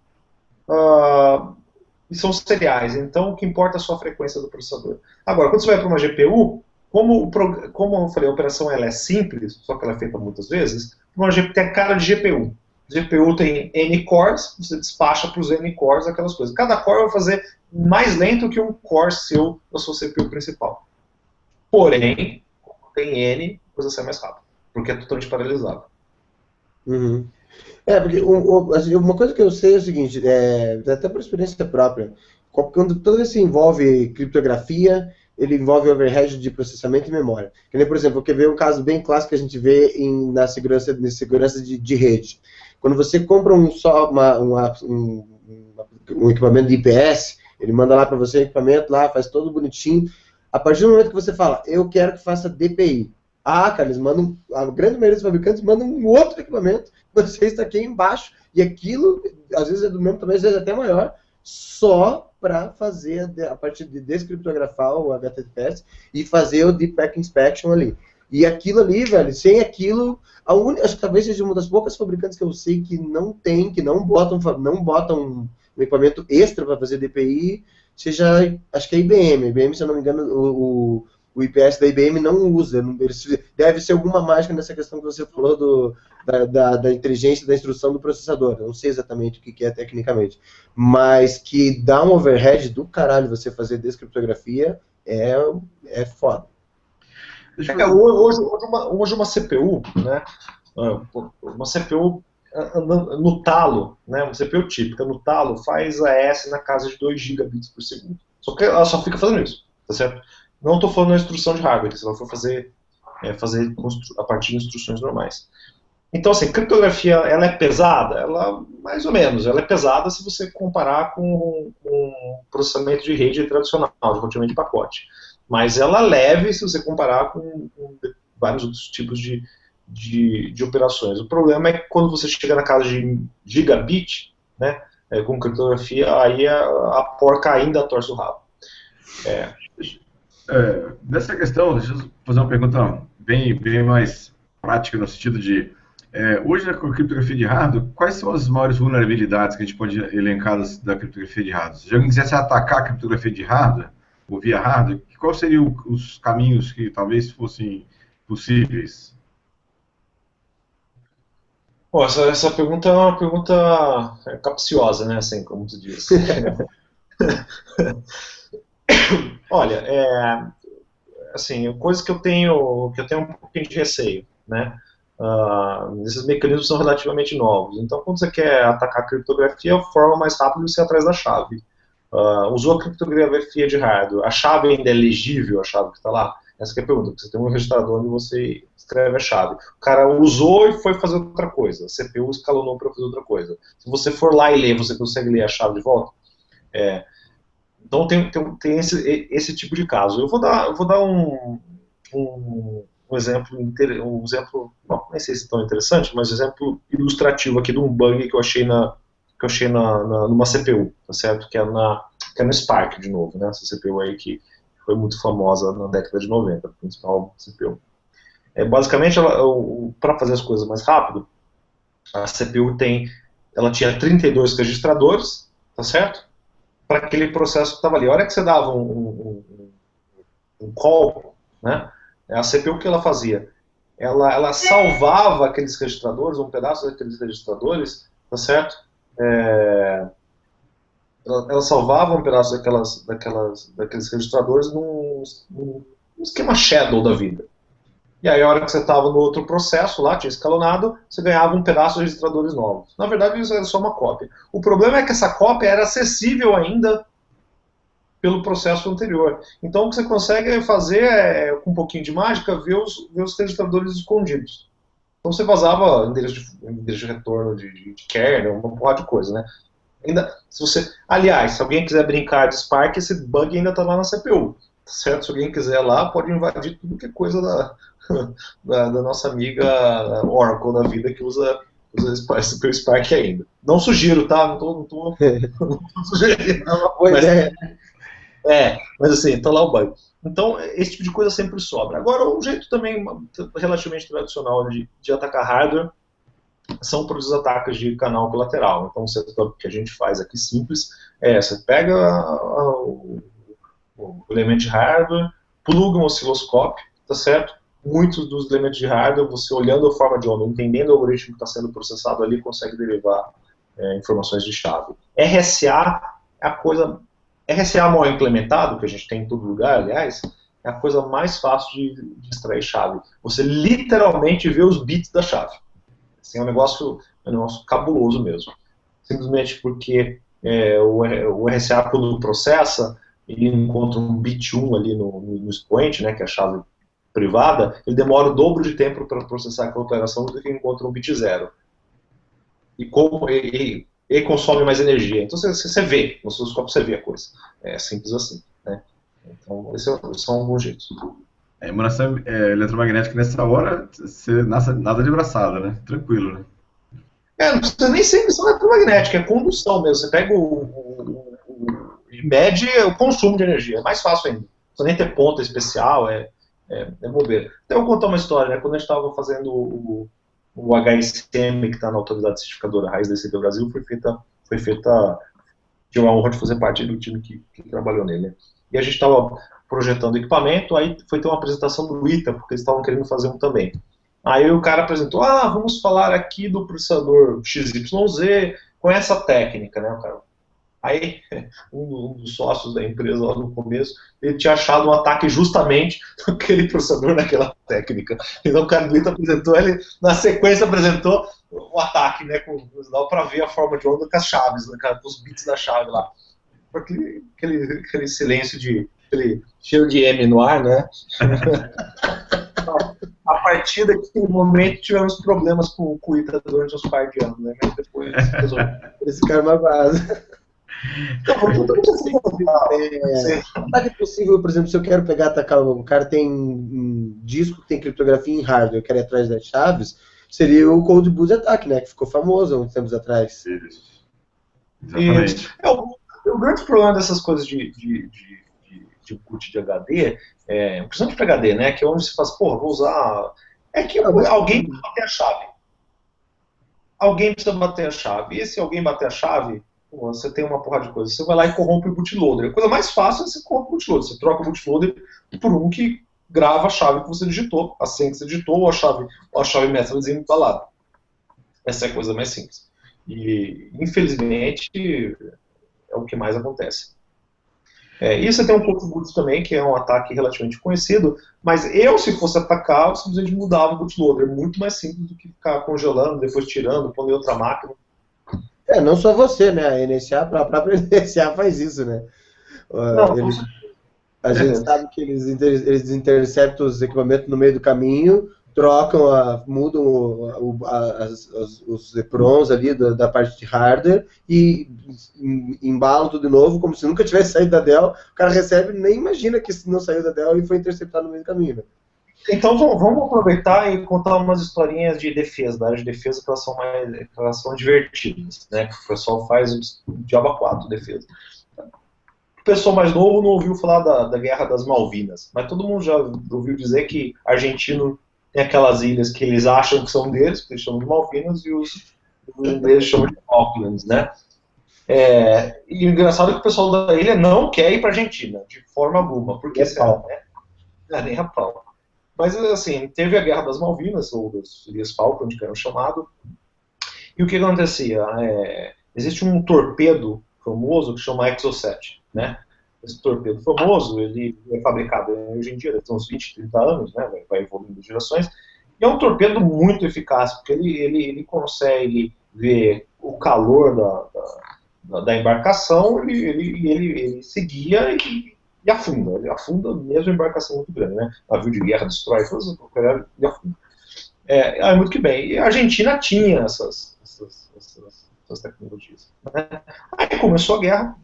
e são seriais. Então, o que importa é a sua frequência do processador. Agora, quando você vai para uma GPU, como eu falei, a operação ela é simples, só que ela é feita muitas vezes, uma GPU tem a cara de GPU. A GPU tem N cores, você despacha para os N cores aquelas coisas. Cada core vai fazer mais lento que um core seu da sua CPU principal. Porém, como tem N, a coisa sai mais rápido, porque é totalmente paralisado. Uhum. Porque assim, uma coisa que eu sei é o seguinte, até por experiência própria, quando toda vez que envolve criptografia, ele envolve overhead de processamento e memória. Que nem, por exemplo, quer ver um caso bem clássico que a gente vê na segurança de rede. Quando você compra um equipamento de IPS, ele manda lá para você o equipamento, lá, faz todo bonitinho. A partir do momento que você fala, eu quero que faça DPI. Cara, eles mandam, a grande maioria dos fabricantes mandam um outro equipamento, você está aqui embaixo, e aquilo, às vezes é do mesmo tamanho, às vezes é até maior, só para fazer a parte de descriptografar o HTTPS e fazer o Deep Packet Inspection ali. E aquilo ali, velho, sem aquilo, acho que talvez seja uma das poucas fabricantes que eu sei que não botam um equipamento extra para fazer DPI, acho que é a IBM. A IBM, se eu não me engano, o IPS da IBM não usa. Deve ser alguma mágica nessa questão que você falou da inteligência da instrução do processador. Eu não sei exatamente o que é tecnicamente, mas que dá um overhead do caralho você fazer descriptografia é foda. Hoje uma CPU, né? Uma CPU no talo, né? Uma CPU típica no talo faz AES na casa de 2 gigabits por segundo. Só que ela só fica fazendo isso, tá certo? Não estou falando da instrução de hardware, se ela for fazer a partir de instruções normais. Então, assim, criptografia, ela é pesada? Ela, mais ou menos, ela é pesada se você comparar com processamento de rede tradicional, de roteamento de pacote. Mas ela é leve se você comparar com vários outros tipos de operações. O problema é que quando você chega na casa de gigabit, né, com criptografia, aí a porca ainda torce o rabo. Nessa questão, deixa eu fazer uma pergunta bem mais prática, no sentido de, hoje na criptografia de hardware, quais são as maiores vulnerabilidades que a gente pode elencar da criptografia de hardware? Se alguém quisesse atacar a criptografia de hardware, ou via hardware, quais seriam os caminhos que talvez fossem possíveis? Bom, essa pergunta é uma pergunta capciosa, né, assim, como tu diz. Olha, assim, coisas que eu tenho um pouquinho de receio, né? Esses mecanismos são relativamente novos. Então, quando você quer atacar a criptografia, a forma mais rápida é você ir atrás da chave. Usou a criptografia de hardware, a chave ainda é legível, a chave que está lá? Essa que é a pergunta, porque você tem um registrador onde você escreve a chave. O cara usou e foi fazer outra coisa, a CPU escalonou para fazer outra coisa. Se você for lá e ler, você consegue ler a chave de volta? Então tem esse tipo de caso. Eu vou dar um exemplo, não sei se é tão interessante, mas um exemplo ilustrativo aqui de um bug que eu achei numa CPU, tá certo? Que é no Spark, de novo, né? Essa CPU aí que foi muito famosa na década de 90, a principal CPU. Basicamente, para fazer as coisas mais rápido, a CPU ela tinha 32 registradores, tá certo? Para aquele processo que estava ali. A hora que você dava um call, né? A CPU, o que ela fazia? Ela salvava aqueles registradores, um pedaço daqueles registradores, tá certo? Ela salvava um pedaço daqueles registradores num esquema shadow da vida. E aí, a hora que você estava no outro processo lá, tinha escalonado, você ganhava um pedaço de registradores novos. Na verdade, isso era só uma cópia. O problema é que essa cópia era acessível ainda pelo processo anterior. Então, o que você consegue fazer com um pouquinho de mágica, ver os registradores escondidos. Então, você vazava endereço de retorno de kernel, uma porrada de coisa, né? Aliás, se alguém quiser brincar de Spark, esse bug ainda está lá na CPU. Certo? Se alguém quiser lá, pode invadir tudo que é coisa da nossa amiga Oracle da vida que usa Spark ainda. Não sugiro, tá? Não tô sugerindo. É uma boa ideia. Mas assim, tá lá o bug. Então, esse tipo de coisa sempre sobra. Agora, um jeito também relativamente tradicional de atacar hardware são por os ataques de canal colateral. Então, o setup que a gente faz aqui simples você pega o elemento de hardware, pluga um osciloscópio, tá certo? Muitos dos elementos de hardware, você olhando a forma de onda, entendendo o algoritmo que está sendo processado ali, consegue derivar informações de chave. RSA é a coisa... RSA mal implementado, que a gente tem em todo lugar, aliás, é a coisa mais fácil de extrair chave. Você literalmente vê os bits da chave. Assim, é um negócio cabuloso mesmo. Simplesmente porque o RSA, quando processa, ele encontra um bit 1 ali no expoente, né, que é a chave privada, ele demora o dobro de tempo para processar aquela operação do que encontra um bit 0. E consome mais energia. Então você vê, no osciloscópio você vê a coisa. É simples assim, né? Então, esses são alguns jeitos. A emulação eletromagnética nessa hora, você nada de braçada, né? Tranquilo, né? Não precisa nem ser emissão eletromagnética, é condução mesmo. Você pega e mede o consumo de energia. É mais fácil ainda. Não precisa nem ter ponta especial, é bobeira. Então, eu vou contar uma história, né? Quando a gente estava fazendo o HSM, que está na autoridade certificadora Raiz da ICP Brasil, tive a honra de fazer parte do time que trabalhou nele. E a gente estava projetando o equipamento, aí foi ter uma apresentação do ITA, porque eles estavam querendo fazer um também. Aí o cara apresentou, vamos falar aqui do processador XYZ com essa técnica, né, cara? Aí, um dos sócios da empresa lá no começo, ele tinha achado um ataque justamente naquele processador, naquela técnica. Então o cara do ITA apresentou, ele na sequência apresentou o ataque, né, dá para ver a forma de onda com as chaves, né, cara, com os bits da chave lá. Aquele silêncio aquele cheiro de M no ar, né? A partir daquele momento tivemos problemas com o ITA durante uns par de anos, né? Mas depois resolveu. Esse cara é uma base. Será que é possível, por exemplo, se eu quero atacar um cara tem um disco que tem criptografia em hardware, eu quero ir atrás das chaves, seria o Cold Boot Attack, né? Que ficou famoso há uns tempos atrás. Exatamente. O grande problema dessas coisas de boot de HD, principalmente para HD, né? Que é onde se faz, vou usar. É que alguém precisa bater a chave. Alguém precisa bater a chave. E se alguém bater a chave, você tem uma porrada de coisa. Você vai lá e corrompe o bootloader. A coisa mais fácil é você corromper o bootloader. Você troca o bootloader por um que grava a chave que você digitou, a senha que você digitou, ou a chave mestra desembalada. Essa é a coisa mais simples. E, infelizmente, é o que mais acontece. E você tem um Cold Boot também, que é um ataque relativamente conhecido, mas se fosse atacar, eu simplesmente mudava o bootloader. É muito mais simples do que ficar congelando, depois tirando, pondo em outra máquina. Não só você, né? A própria NSA faz isso, né? A gente sabe que eles interceptam os equipamentos no meio do caminho, mudam os EPROMs ali da parte de hardware e embalam tudo de novo, como se nunca tivesse saído da Dell. O cara recebe e nem imagina que não saiu da Dell e foi interceptado no meio do caminho, né? Então vamos aproveitar e contar umas historinhas de defesa, da área de defesa, que elas são divertidas, né? Que o pessoal faz o diabo a quatro defesa. O pessoal mais novo não ouviu falar da Guerra das Malvinas, mas todo mundo já ouviu dizer que argentino tem aquelas ilhas que eles acham que são deles, que eles chamam de Malvinas, e os ingleses chamam de Falklands, né? E o engraçado é que o pessoal da ilha não quer ir para a Argentina, de forma alguma, porque nem a pau. Mas, assim, teve a Guerra das Malvinas, ou das Ilhas Falkland, que era chamado, e o que acontecia? Existe um torpedo famoso que chama Exocet, né? Esse torpedo famoso, ele é fabricado hoje em dia, tem uns 20, 30 anos, né? Vai evoluindo gerações, e é um torpedo muito eficaz, porque ele consegue ver o calor da embarcação, ele seguia e afunda. Ele afunda mesmo a embarcação muito grande, né? Navio de guerra, destrói, ele afunda. Muito que bem. E a Argentina tinha essas tecnologias, né? Aí começou a guerra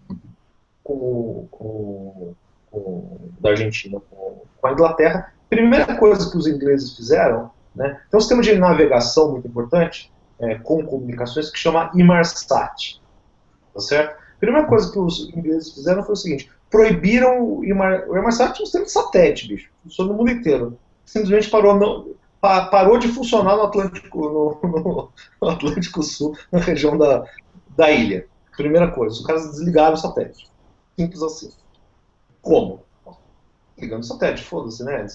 da Argentina com a Inglaterra. Primeira coisa que os ingleses fizeram, né? Tem um sistema de navegação muito importante, com comunicações, que chama Inmarsat. Tá certo? A primeira coisa que os ingleses fizeram foi o seguinte: proibiram o Inmarsat. É um sistema de satélite, bicho, funciona no mundo inteiro. Simplesmente parou de funcionar no Atlântico Sul, na região da ilha. Primeira coisa, os caras desligaram o satélite. Simples assim. Como? Ligando o satélite, foda-se, né?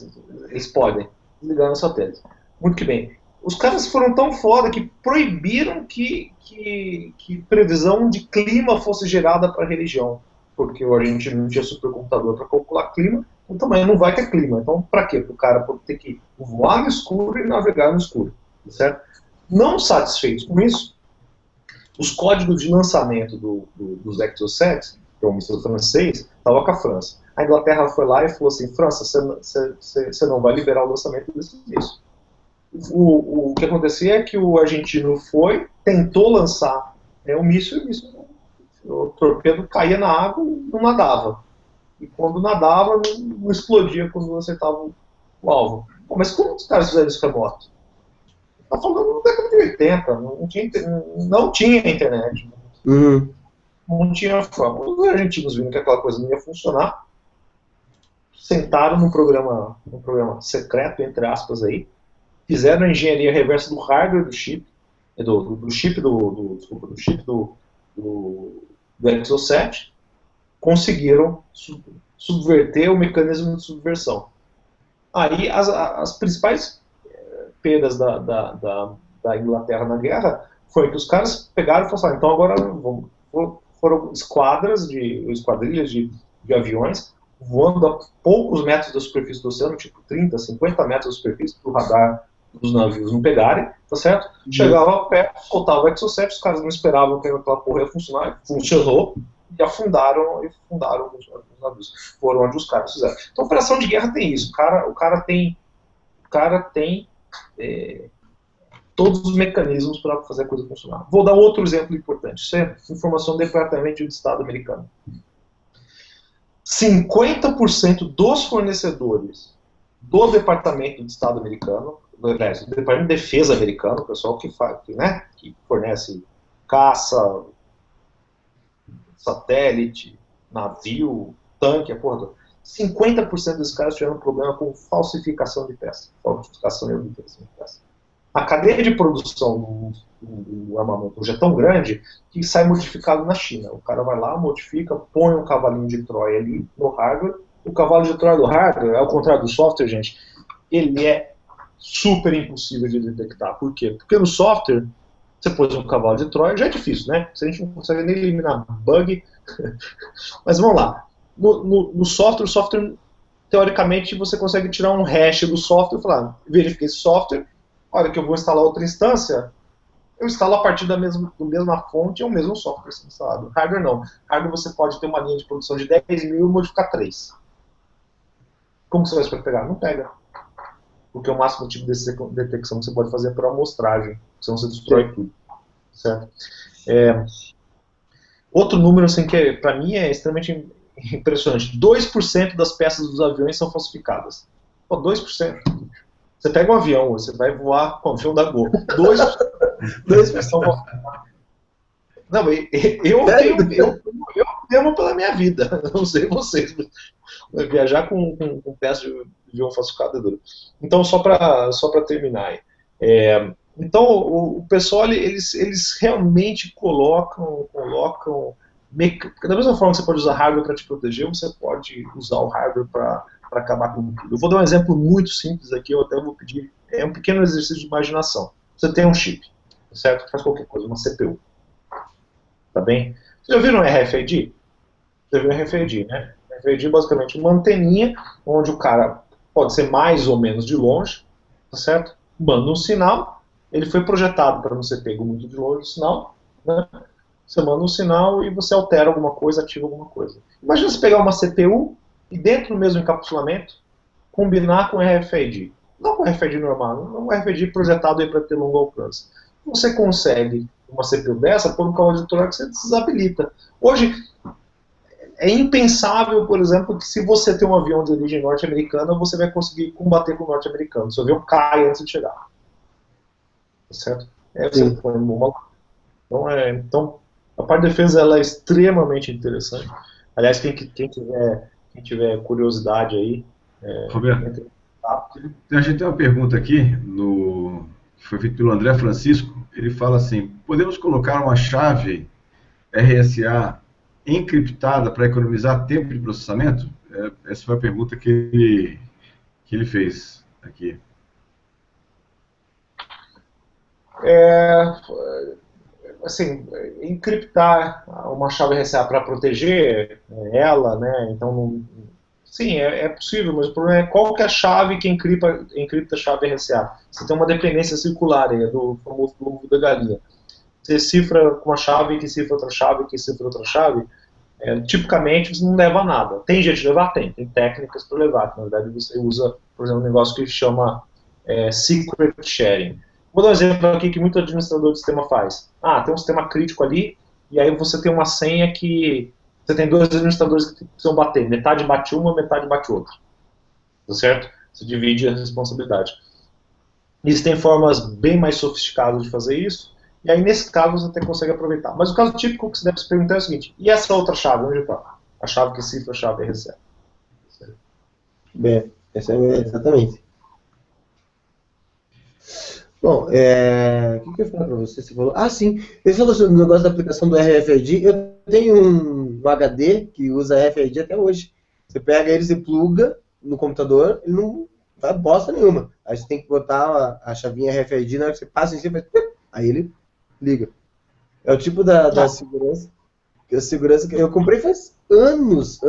Eles podem. Desligando o satélite. Muito que bem. Os caras foram tão foda que proibiram que previsão de clima fosse gerada para a religião. Porque o argentino não tinha supercomputador para calcular clima, então também não vai ter clima. Então, para quê? Para o cara ter que voar no escuro e navegar no escuro. Certo? Não satisfeitos com isso, os códigos de lançamento dos Exocets, que é um míssil francês, estava com a França. A Inglaterra foi lá e falou assim: França, você não vai liberar o lançamento desse míssil. O que acontecia é que o argentino tentou lançar o míssil, o torpedo caía na água e não nadava. E quando nadava, não explodia quando você acertava o alvo. Mas como os caras fizeram isso remoto? Está falando na década de 80, não tinha internet. Uhum. Não tinha forma. Os argentinos viram que aquela coisa não ia funcionar, sentaram num programa secreto, entre aspas, aí, fizeram a engenharia reversa do hardware do chip, do chip do Exocet, conseguiram subverter o mecanismo de subversão. Aí as principais perdas da Inglaterra na guerra foi que os caras pegaram e falaram assim, então agora foram esquadrilhas de aviões voando a poucos metros da superfície do oceano, tipo 30, 50 metros da superfície, para o radar dos navios não pegarem, tá certo? Chegava perto, soltava o Exocet, os caras não esperavam que aquela porra ia funcionar, funcionou, e afundaram os navios. Foram onde os caras fizeram. Então, operação de guerra tem isso. O cara tem todos os mecanismos para fazer a coisa funcionar. Vou dar outro exemplo importante. Isso é informação do Departamento de Estado americano. 50% dos fornecedores do Departamento de Estado americano, do Departamento de Defesa americano, o pessoal que fornece caça, satélite, navio, tanque, a porra toda. 50% desses caras tiveram problema com falsificação de peça. Falsificação e obtenção de peça. A cadeia de produção do armamento hoje é tão grande que sai modificado na China. O cara vai lá, modifica, põe um cavalinho de Troia ali no hardware. O cavalo de Troia do hardware, ao contrário do software, gente, ele é super impossível de detectar. Por quê? Porque no software, você pôs um cavalo de Troia, já é difícil, né? A gente não consegue nem eliminar bug. Mas vamos lá. No software, o software, teoricamente, você consegue tirar um hash do software e falar, verifiquei esse software, a hora que eu vou instalar outra instância, eu instalo a partir da mesma fonte e o mesmo software instalado. Hardware não. Hardware você pode ter uma linha de produção de 10 mil e modificar 3. Como você vai pegar? Não pega. Porque o máximo tipo de detecção que você pode fazer é por amostragem, senão você destrói tudo. Certo? Outro número assim, que para mim é extremamente impressionante. 2% das peças dos aviões são falsificadas. Pô, 2%. Você pega um avião, você vai voar com o avião da Gol. 2% são falsificados. Não, eu temo pela minha vida. Não sei vocês. Viajar com peça de avião falsificado é duro. Então, só para terminar. Então, o pessoal, eles realmente colocam da mesma forma que você pode usar hardware para te proteger, você pode usar o hardware para acabar com tudo. Eu vou dar um exemplo muito simples aqui, eu até vou pedir, é um pequeno exercício de imaginação. Você tem um chip, certo? Faz qualquer coisa, uma CPU. Tá bem? Vocês já viram RFID? Você viu RFID, né? RFID é basicamente uma anteninha, onde o cara pode ser mais ou menos de longe, tá certo? Manda um sinal, ele foi projetado para não ser pego muito de longe o sinal, né? Você manda um sinal e você altera alguma coisa, ativa alguma coisa. Imagina você pegar uma CPU e dentro do mesmo encapsulamento combinar com RFID. Não com RFID normal, um RFID projetado para ter longo alcance. Você consegue uma CPU dessa por um cavalo de Troia que você desabilita. Hoje é impensável, por exemplo, que se você tem um avião de origem norte-americana, você vai conseguir combater com o norte-americano. Seu avião cai antes de chegar. Certo? Você põe uma... Então, a parte de defesa ela é extremamente interessante. Aliás, quem tiver curiosidade aí... Roberto, a gente tem uma pergunta aqui, que foi feita pelo André Francisco. Ele fala assim, podemos colocar uma chave RSA encriptada para economizar tempo de processamento? Essa foi a pergunta que ele fez aqui. Assim, encriptar uma chave RSA para proteger ela, né? Então, sim, é possível, mas o problema é qual que é a chave que encripta a chave RSA. Você tem uma dependência circular aí, do famoso ovo da galinha. Você cifra uma chave, que cifra outra chave, que cifra outra chave. Tipicamente, você não leva a nada. Tem jeito de levar? Tem técnicas para levar. Que, na verdade, você usa, por exemplo, um negócio que chama secret sharing. Vou dar um exemplo aqui que muito administrador de sistema faz. Tem um sistema crítico ali, e aí você tem uma senha que você tem dois administradores que precisam bater. Metade bate uma, metade bate outra. Tá certo? Você divide a responsabilidade. Existem formas bem mais sofisticadas de fazer isso, e aí nesse caso você até consegue aproveitar. Mas o caso típico que você deve se perguntar é o seguinte, e essa outra chave, onde está? A chave que cifra a chave RSA. Essa é exatamente. Bom, o que eu ia falar para você? Você falou... sim, ele falou sobre o negócio da aplicação do RFID. Eu tenho um HD que usa RFID até hoje. Você pega ele, você pluga no computador, ele não faz bosta nenhuma. Aí você tem que botar a chavinha RFID, na hora que você passa em cima, aí ele liga. É o tipo da segurança. A segurança que eu comprei faz anos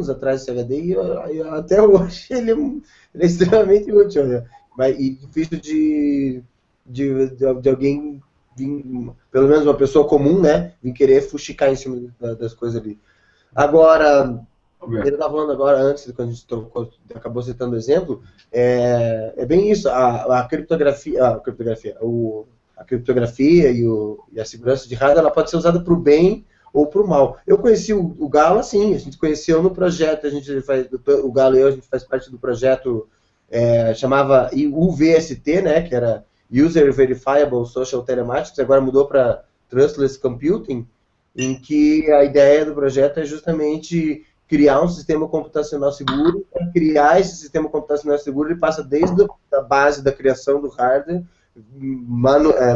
atrás esse HD e até hoje ele é extremamente útil. Né? E difícil de alguém vir, pelo menos uma pessoa comum, né, vir querer fuxicar em cima das coisas ali. Agora, ele estava falando agora, antes, quando a gente acabou citando o exemplo, é bem isso, a criptografia, a criptografia e a segurança de hardware, ela pode ser usada para o bem ou para o mal. Eu conheci o Galo assim, a gente conheceu no projeto, o Galo e eu, a gente faz parte do projeto, chamava UVST, né, que era User Verifiable Social Telematics, agora mudou para Trustless Computing, em que a ideia do projeto é justamente criar um sistema computacional seguro. Para criar esse sistema computacional seguro, ele passa desde a base da criação do hardware,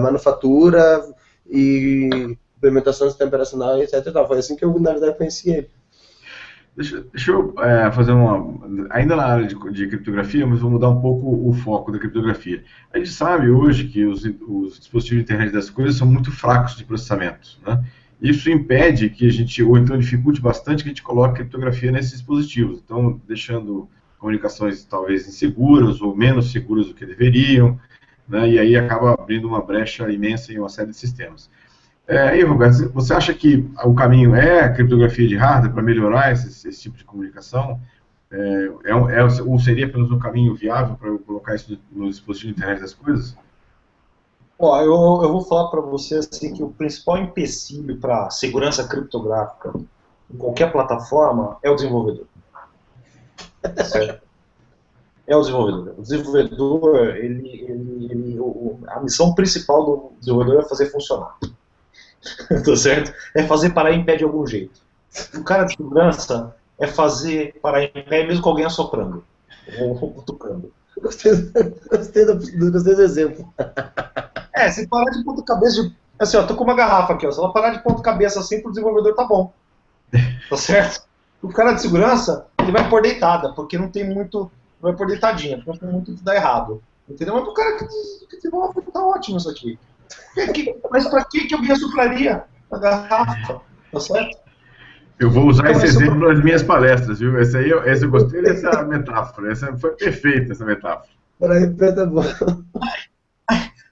manufatura e implementação do sistema operacional, etc. Foi assim que eu, na verdade, conheci ele. Deixa eu fazer ainda na área de criptografia, mas vou mudar um pouco o foco da criptografia. A gente sabe hoje que os dispositivos de internet das coisas são muito fracos de processamento, né? Isso impede que a gente, ou então dificulte bastante que a gente coloque criptografia nesses dispositivos, então deixando comunicações talvez inseguras ou menos seguras do que deveriam, né? E aí acaba abrindo uma brecha imensa em uma série de sistemas. E aí, Roberto, você acha que o caminho é a criptografia de hardware para melhorar esse tipo de comunicação? Ou seria apenas um caminho viável para eu colocar isso no dispositivo de internet das coisas? Ó, eu vou falar para você assim, que o principal empecilho para segurança criptográfica em qualquer plataforma é o desenvolvedor. Certo? É o desenvolvedor. O desenvolvedor, a missão principal do desenvolvedor é fazer funcionar. Tá certo? É fazer parar em pé de algum jeito. O cara de segurança é fazer parar em pé mesmo com alguém assoprando ou cutucando. Gostei do exemplo. Se parar de ponta cabeça, assim, ó, tô com uma garrafa aqui, ó, se ela parar de ponta cabeça assim pro desenvolvedor, tá bom. Tá certo? O cara de segurança, ele vai pôr deitada, porque não tem muito, vai pôr deitadinha, porque não tem muito que dar errado. Entendeu? Mas pro cara que desenvolve, tá ótimo isso aqui. Mas pra que alguém assopraria a garrafa? Tá certo? Eu vou usar esse exemplo nas minhas palestras, viu? Essa eu gostei dessa metáfora. Essa foi perfeita, essa metáfora. Para repeta bom.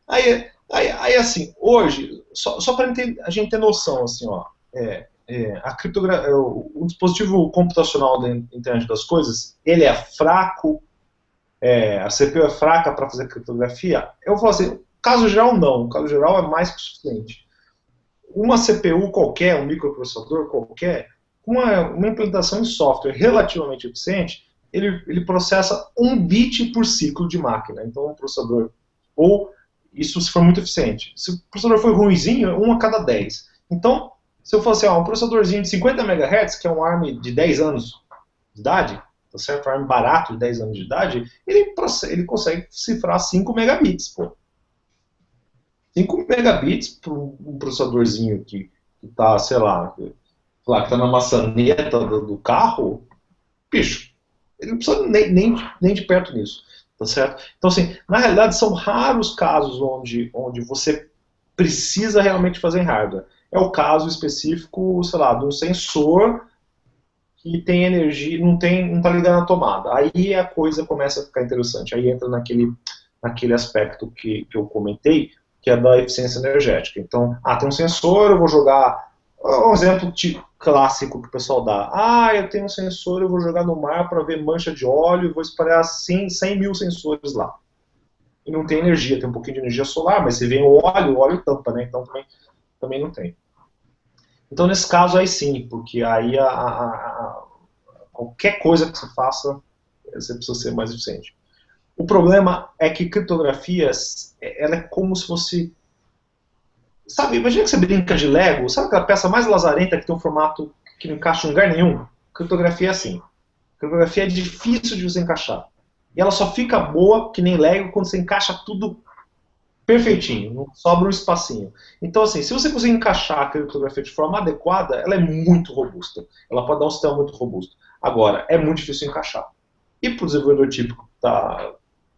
Aí, assim, hoje, só para a gente ter noção, assim, ó, o dispositivo computacional da internet das coisas, ele é fraco, a CPU é fraca para fazer criptografia. Eu vou falar assim, caso geral não, o caso geral é mais que o suficiente. Uma CPU qualquer, um microprocessador qualquer, com uma implementação em software relativamente eficiente, ele processa 1 bit por ciclo de máquina. Então, um processador, ou isso se for muito eficiente. Se o processador for ruimzinho, é 1 a cada 10. Então, se eu for assim, um processadorzinho de 50 MHz, que é um ARM de 10 anos de idade, tá certo? Um ARM barato de 10 anos de idade, ele consegue cifrar 5 megabits, pô. 5 megabits para um processadorzinho que está, sei lá, que está na maçaneta do carro, bicho, ele não precisa nem de perto nisso, tá certo? Então, assim, na realidade, são raros casos onde você precisa realmente fazer em hardware. É o caso específico, sei lá, de um sensor que tem energia, não está ligado na tomada. Aí a coisa começa a ficar interessante, aí entra naquele aspecto que eu comentei, que é da eficiência energética. Então, tem um sensor, eu vou jogar, um exemplo clássico que o pessoal dá, eu tenho um sensor, eu vou jogar no mar para ver mancha de óleo e vou espalhar 100 mil sensores lá. E não tem energia, tem um pouquinho de energia solar, mas se vem o óleo tampa, né? Então também não tem. Então nesse caso aí sim, porque aí qualquer coisa que você faça, você precisa ser mais eficiente. O problema é que criptografia, ela é como se fosse... Sabe, imagina que você brinca de Lego, sabe aquela peça mais lazarenta que tem um formato que não encaixa em lugar nenhum? Criptografia é assim. Criptografia é difícil de você encaixar. E ela só fica boa, que nem Lego, quando você encaixa tudo perfeitinho, não sobra um espacinho. Então, assim, se você conseguir encaixar a criptografia de forma adequada, ela é muito robusta. Ela pode dar um sistema muito robusto. Agora, é muito difícil encaixar. E para o desenvolvedor típico,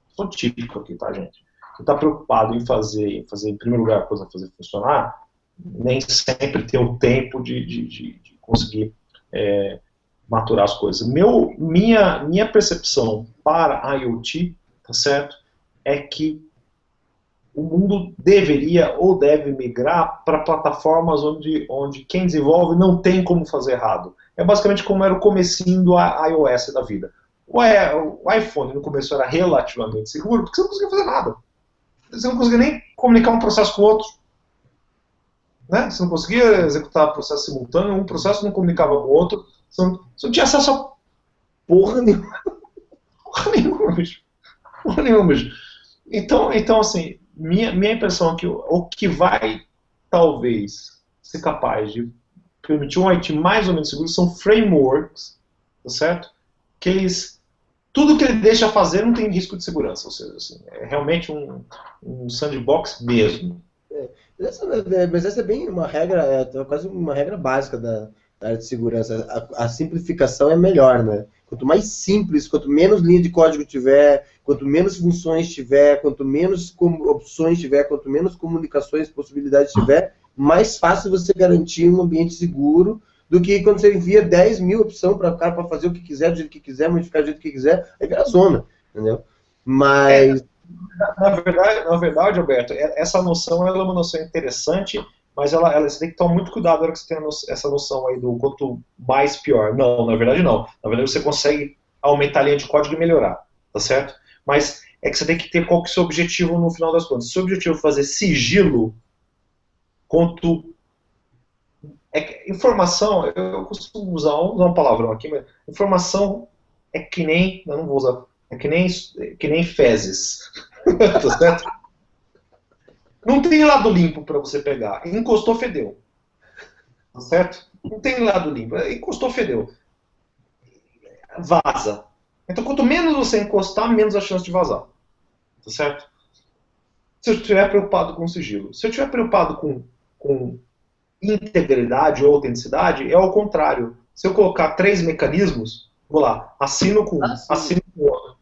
sou típico aqui, tá, gente? Que está preocupado em fazer, em primeiro lugar, a coisa fazer funcionar, nem sempre tem o tempo de conseguir maturar as coisas. Minha percepção para IoT, tá certo, é que o mundo deveria ou deve migrar para plataformas onde quem desenvolve não tem como fazer errado. É basicamente como era o comecinho do iOS da vida. O iPhone no começo era relativamente seguro, porque você não conseguia fazer nada. Você não conseguia nem comunicar um processo com o outro. Né? Você não conseguia executar processo simultâneo, um processo não comunicava com o outro, você não tinha acesso a porra nenhuma. Porra nenhuma, bicho. Porra nenhuma, bicho. Então assim, minha impressão é que o que vai, talvez, ser capaz de permitir um IT mais ou menos seguro são frameworks, tá certo? Tudo que ele deixa fazer não tem risco de segurança, ou seja, assim, é realmente um sandbox mesmo. Mas essa é bem uma regra, quase uma regra básica da área de segurança. A simplificação é melhor, né? Quanto mais simples, quanto menos linha de código tiver, quanto menos funções tiver, quanto menos opções tiver, quanto menos comunicações, possibilidades tiver, mais fácil você garantir um ambiente seguro do que quando você envia 10 mil opções para o cara para fazer o que quiser, do jeito que quiser, modificar do jeito que quiser, aí vira zona, entendeu? Mas... Na verdade, Alberto, essa noção ela é uma noção interessante, mas você tem que tomar muito cuidado na hora que você tem essa noção aí do quanto mais pior. Não, na verdade não. Na verdade você consegue aumentar a linha de código e melhorar, tá certo? Mas é que você tem que ter qual que é o seu objetivo no final das contas. Se o seu objetivo é fazer sigilo, informação, eu costumo usar um palavrão aqui, mas informação é que nem, eu não vou usar, é que nem fezes, tá certo? Não tem lado limpo para você pegar. Encostou, fedeu. Tá certo? Não tem lado limpo. Encostou, fedeu. Vaza. Então, quanto menos você encostar, menos a chance de vazar. Tá certo? Se eu estiver preocupado com sigilo. Se eu estiver preocupado com integridade ou autenticidade, é ao contrário. Se eu colocar 3 mecanismos, vou lá, assino com um, assino com o outro.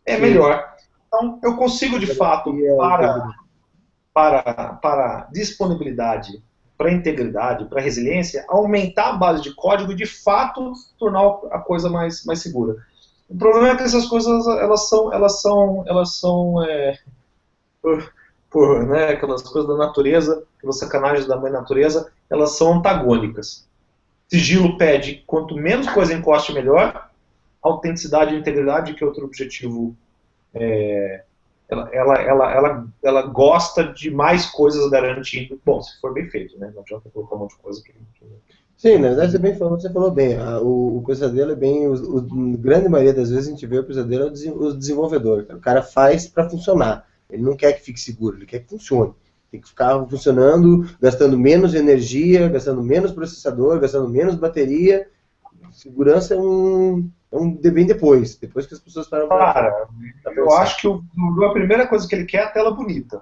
É melhor. Então, eu consigo, de fato, para disponibilidade, para integridade, para resiliência, aumentar a base de código e, de fato, tornar a coisa mais segura. O problema é que essas coisas, elas são né, aquelas coisas da natureza, aquelas sacanagens da mãe natureza, elas são antagônicas. Sigilo pede quanto menos coisa encoste, melhor. Autenticidade e integridade, que é outro objetivo, ela gosta de mais coisas garantindo. Bom, se for bem feito, né? Não adianta colocar um monte de coisa que... Sim, na verdade você falou bem. O pesadelo é bem... grande maioria das vezes a gente vê o pesadelo é o desenvolvedor. O cara faz para funcionar. Ele não quer que fique seguro, ele quer que funcione. Tem que ficar funcionando, gastando menos energia, gastando menos processador, gastando menos bateria. Segurança vem depois que as pessoas param para... Cara, eu acho que a primeira coisa que ele quer é a tela bonita.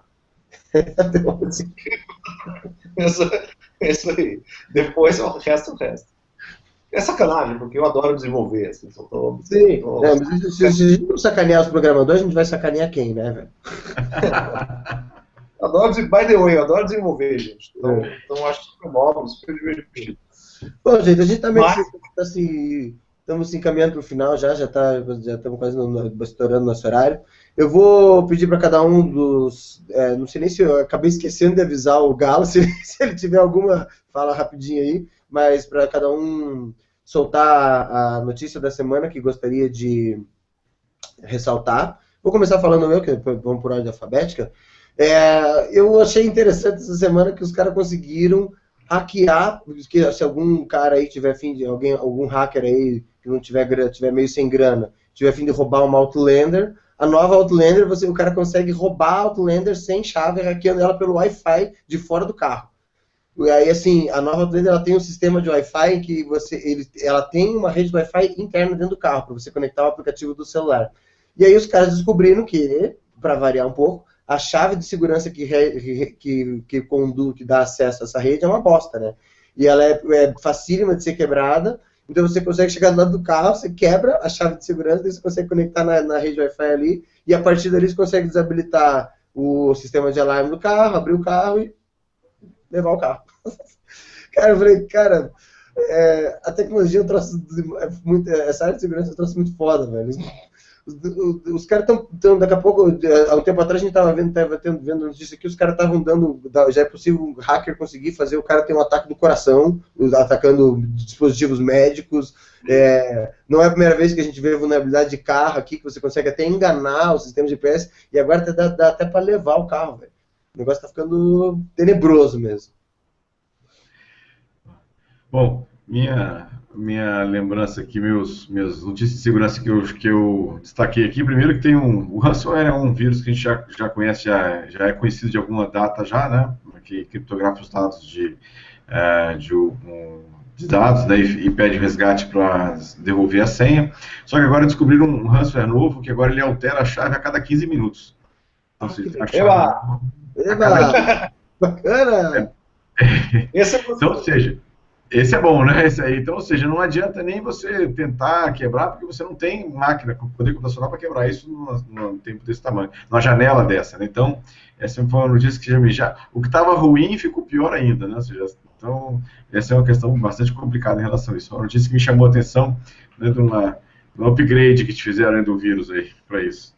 Isso aí. Depois o resto. É sacanagem, porque eu adoro desenvolver. Assim, mas se a gente não sacanear os programadores, a gente vai sacanear quem, né, velho? By the way, eu adoro desenvolver, gente. Então acho que promove, super divertido. Bom, gente, a gente também estamos se encaminhando para o final, já estamos quase estourando nosso horário. Eu vou pedir para cada um não sei nem se eu acabei esquecendo de avisar o Galo, se ele tiver alguma fala rapidinho aí, mas para cada um soltar a notícia da semana que gostaria de ressaltar. Vou começar falando que vamos por ordem alfabética. Eu achei interessante essa semana que os caras conseguiram hackear, porque se algum cara aí tiver algum hacker aí que não tiver meio sem grana, tiver fim de roubar uma Outlander, a nova Outlander, o cara consegue roubar a Outlander sem chave, hackeando ela pelo Wi-Fi de fora do carro. E aí, assim, a nova Outlander ela tem um sistema de Wi-Fi em que ela tem uma rede de Wi-Fi interna dentro do carro, para você conectar o aplicativo do celular. E aí os caras descobriram que, para variar um pouco, a chave de segurança que dá acesso a essa rede é uma bosta, né? E ela é facílima de ser quebrada, Então você consegue chegar do lado do carro, você quebra a chave de segurança, daí você consegue conectar na rede Wi-Fi ali, e a partir dali você consegue desabilitar o sistema de alarme do carro, abrir o carro e levar o carro. Cara, eu falei, cara, a tecnologia é um troço muito, essa área de segurança é um troço muito foda, velho. Os caras estão, daqui a pouco, há um tempo atrás a gente estava vendo notícia que os caras estavam dando, já é possível um hacker conseguir fazer o cara ter um ataque do coração, atacando dispositivos médicos. Não é a primeira vez que a gente vê vulnerabilidade de carro aqui, que você consegue até enganar o sistema de GPS, e agora dá até para levar o carro, velho. O negócio está ficando tenebroso mesmo. Bom, minha lembrança aqui, minhas notícias de segurança que eu destaquei aqui, primeiro que tem o ransomware é um vírus que a gente já conhece, já é conhecido de alguma data já, né, que criptografa os dados de dados, né, e pede resgate para devolver a senha, só que agora descobriram um ransomware novo, que agora ele altera a chave a cada 15 minutos. Então, Bacana! Então, ou seja, esse é bom, né? Esse aí. Então, ou seja, não adianta nem você tentar quebrar, porque você não tem máquina com poder computacional para quebrar isso num tempo desse tamanho, numa janela dessa, né? Então, essa foi uma notícia que o que estava ruim ficou pior ainda, né? Ou seja, então, essa é uma questão bastante complicada em relação a isso. Uma notícia que me chamou a atenção, né, de um upgrade que te fizeram do vírus aí, para isso.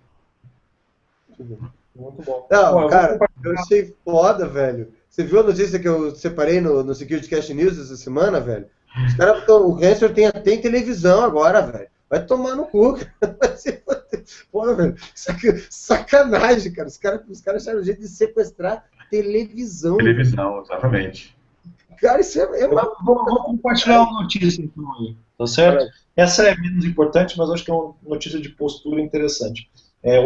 Muito bom. Não, cara, eu achei foda, velho. Você viu a notícia que eu separei no Security Cash News essa semana, velho? Os caras, o ransomware tem televisão agora, velho. Vai tomar no cu, cara. Porra, velho. Sacanagem, cara. Os caras acharam um jeito de sequestrar televisão. Televisão, exatamente. Cara, isso é uma... Vou compartilhar uma notícia então aí, tá certo? Essa é menos importante, mas acho que é uma notícia de postura interessante.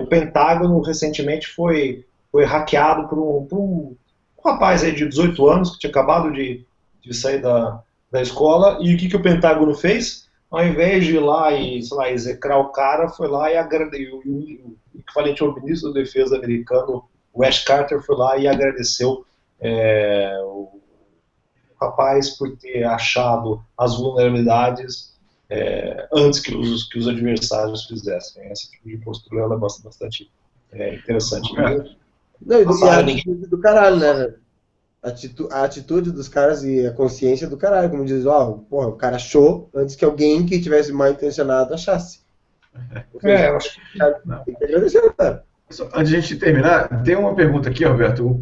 O Pentágono recentemente foi hackeado por um rapaz aí de 18 anos que tinha acabado de sair da escola, e o que o Pentágono fez? Ao invés de ir lá e, sei lá, execrar o cara, foi lá e agradeceu. O equivalente ao ministro da Defesa americano, o Ash Carter, foi lá e agradeceu o rapaz por ter achado as vulnerabilidades antes que os adversários fizessem. Esse tipo de postura ela é bastante interessante. Não, e a atitude do caralho, né? A atitude dos caras e a consciência do caralho, como diz, porra, o cara achou antes que alguém que tivesse mal intencionado achasse. Eu acho que tem que agradecer, cara. Antes de a gente terminar, tem uma pergunta aqui, Roberto. O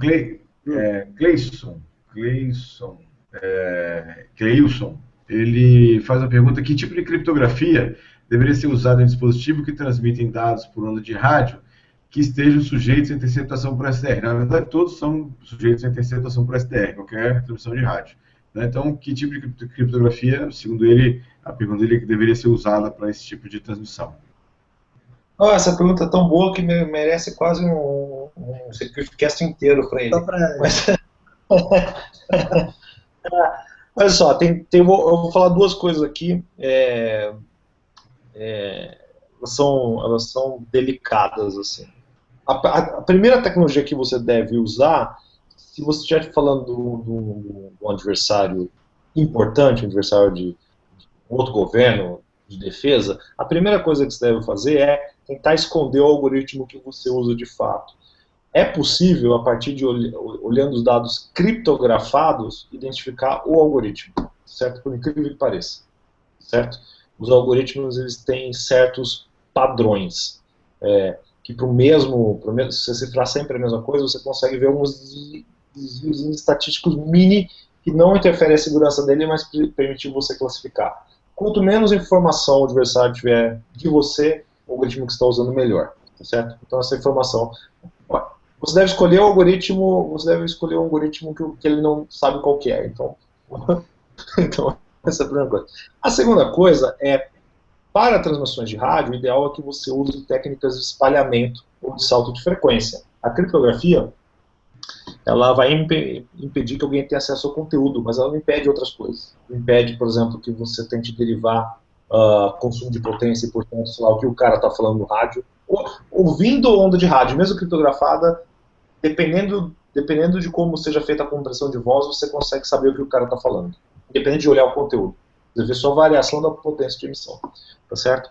Cleilson, ele faz a pergunta: que tipo de criptografia deveria ser usada em dispositivos que transmitem dados por onda de rádio que estejam sujeitos à interceptação por SDR? Na verdade, todos são sujeitos à interceptação por SDR, qualquer transmissão de rádio. Então, que tipo de criptografia, segundo ele, a pergunta dele é que deveria ser usada para esse tipo de transmissão? Essa pergunta é tão boa que merece quase um security inteiro para ele. Olha só, eu vou falar duas coisas aqui. Elas são delicadas, assim. A primeira tecnologia que você deve usar, se você estiver falando de um adversário importante, um adversário de outro governo, de defesa, a primeira coisa que você deve fazer é tentar esconder o algoritmo que você usa de fato. É possível, a partir de olhando os dados criptografados, identificar o algoritmo, certo? Por incrível que pareça, certo? Os algoritmos, eles têm certos padrões, que se você cifrar sempre a mesma coisa, você consegue ver alguns desvios estatísticos mini que não interferem a segurança dele, mas permitem você classificar. Quanto menos informação o adversário tiver de você, o algoritmo que você está usando melhor, tá certo? Então essa informação... Você deve escolher um algoritmo que ele não sabe qual que é. Então, essa é a primeira coisa. A segunda coisa é, para transmissões de rádio, o ideal é que você use técnicas de espalhamento ou de salto de frequência. A criptografia, ela vai impedir que alguém tenha acesso ao conteúdo, mas ela não impede outras coisas. Impede, por exemplo, que você tente derivar consumo de potência e, portanto, sei lá, o que o cara está falando no rádio. Ouvindo onda de rádio, mesmo criptografada, dependendo de como seja feita a compressão de voz, você consegue saber o que o cara está falando, independente de olhar o conteúdo. Você vê só a variação da potência de emissão, tá certo?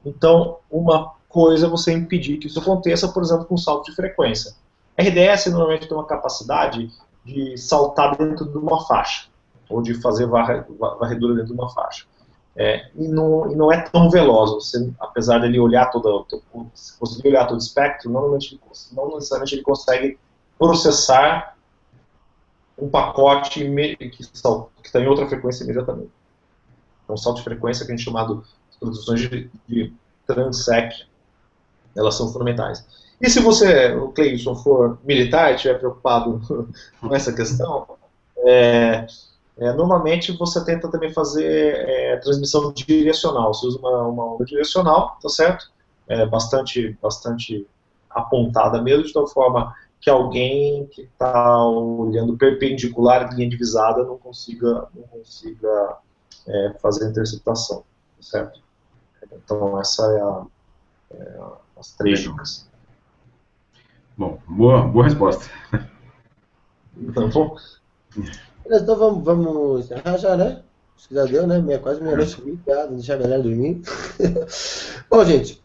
Então, uma coisa é você impedir que isso aconteça, por exemplo, com salto de frequência. RDS normalmente tem uma capacidade de saltar dentro de uma faixa, ou de fazer varredura dentro de uma faixa. E não é tão veloz, você, apesar dele olhar se conseguir olhar todo o espectro, não necessariamente ele consegue processar um pacote que está em outra frequência imediatamente. Então, salto de frequência, que a gente chama de produções de transec, elas são fundamentais. E se você, o Cleison, for militar e estiver preocupado com essa questão, normalmente você tenta também fazer transmissão direcional. Você usa uma onda direcional, tá certo? Bastante apontada mesmo, de tal forma que alguém que está olhando perpendicular em linha divisada não consiga fazer a interceptação, tá certo? Então essa as 3 dicas. Bom, boa resposta. Então, Então vamos encerrar já, né? Acho que já deu, né? Quase meia-noite, deixar a galera dormir. Bom, gente,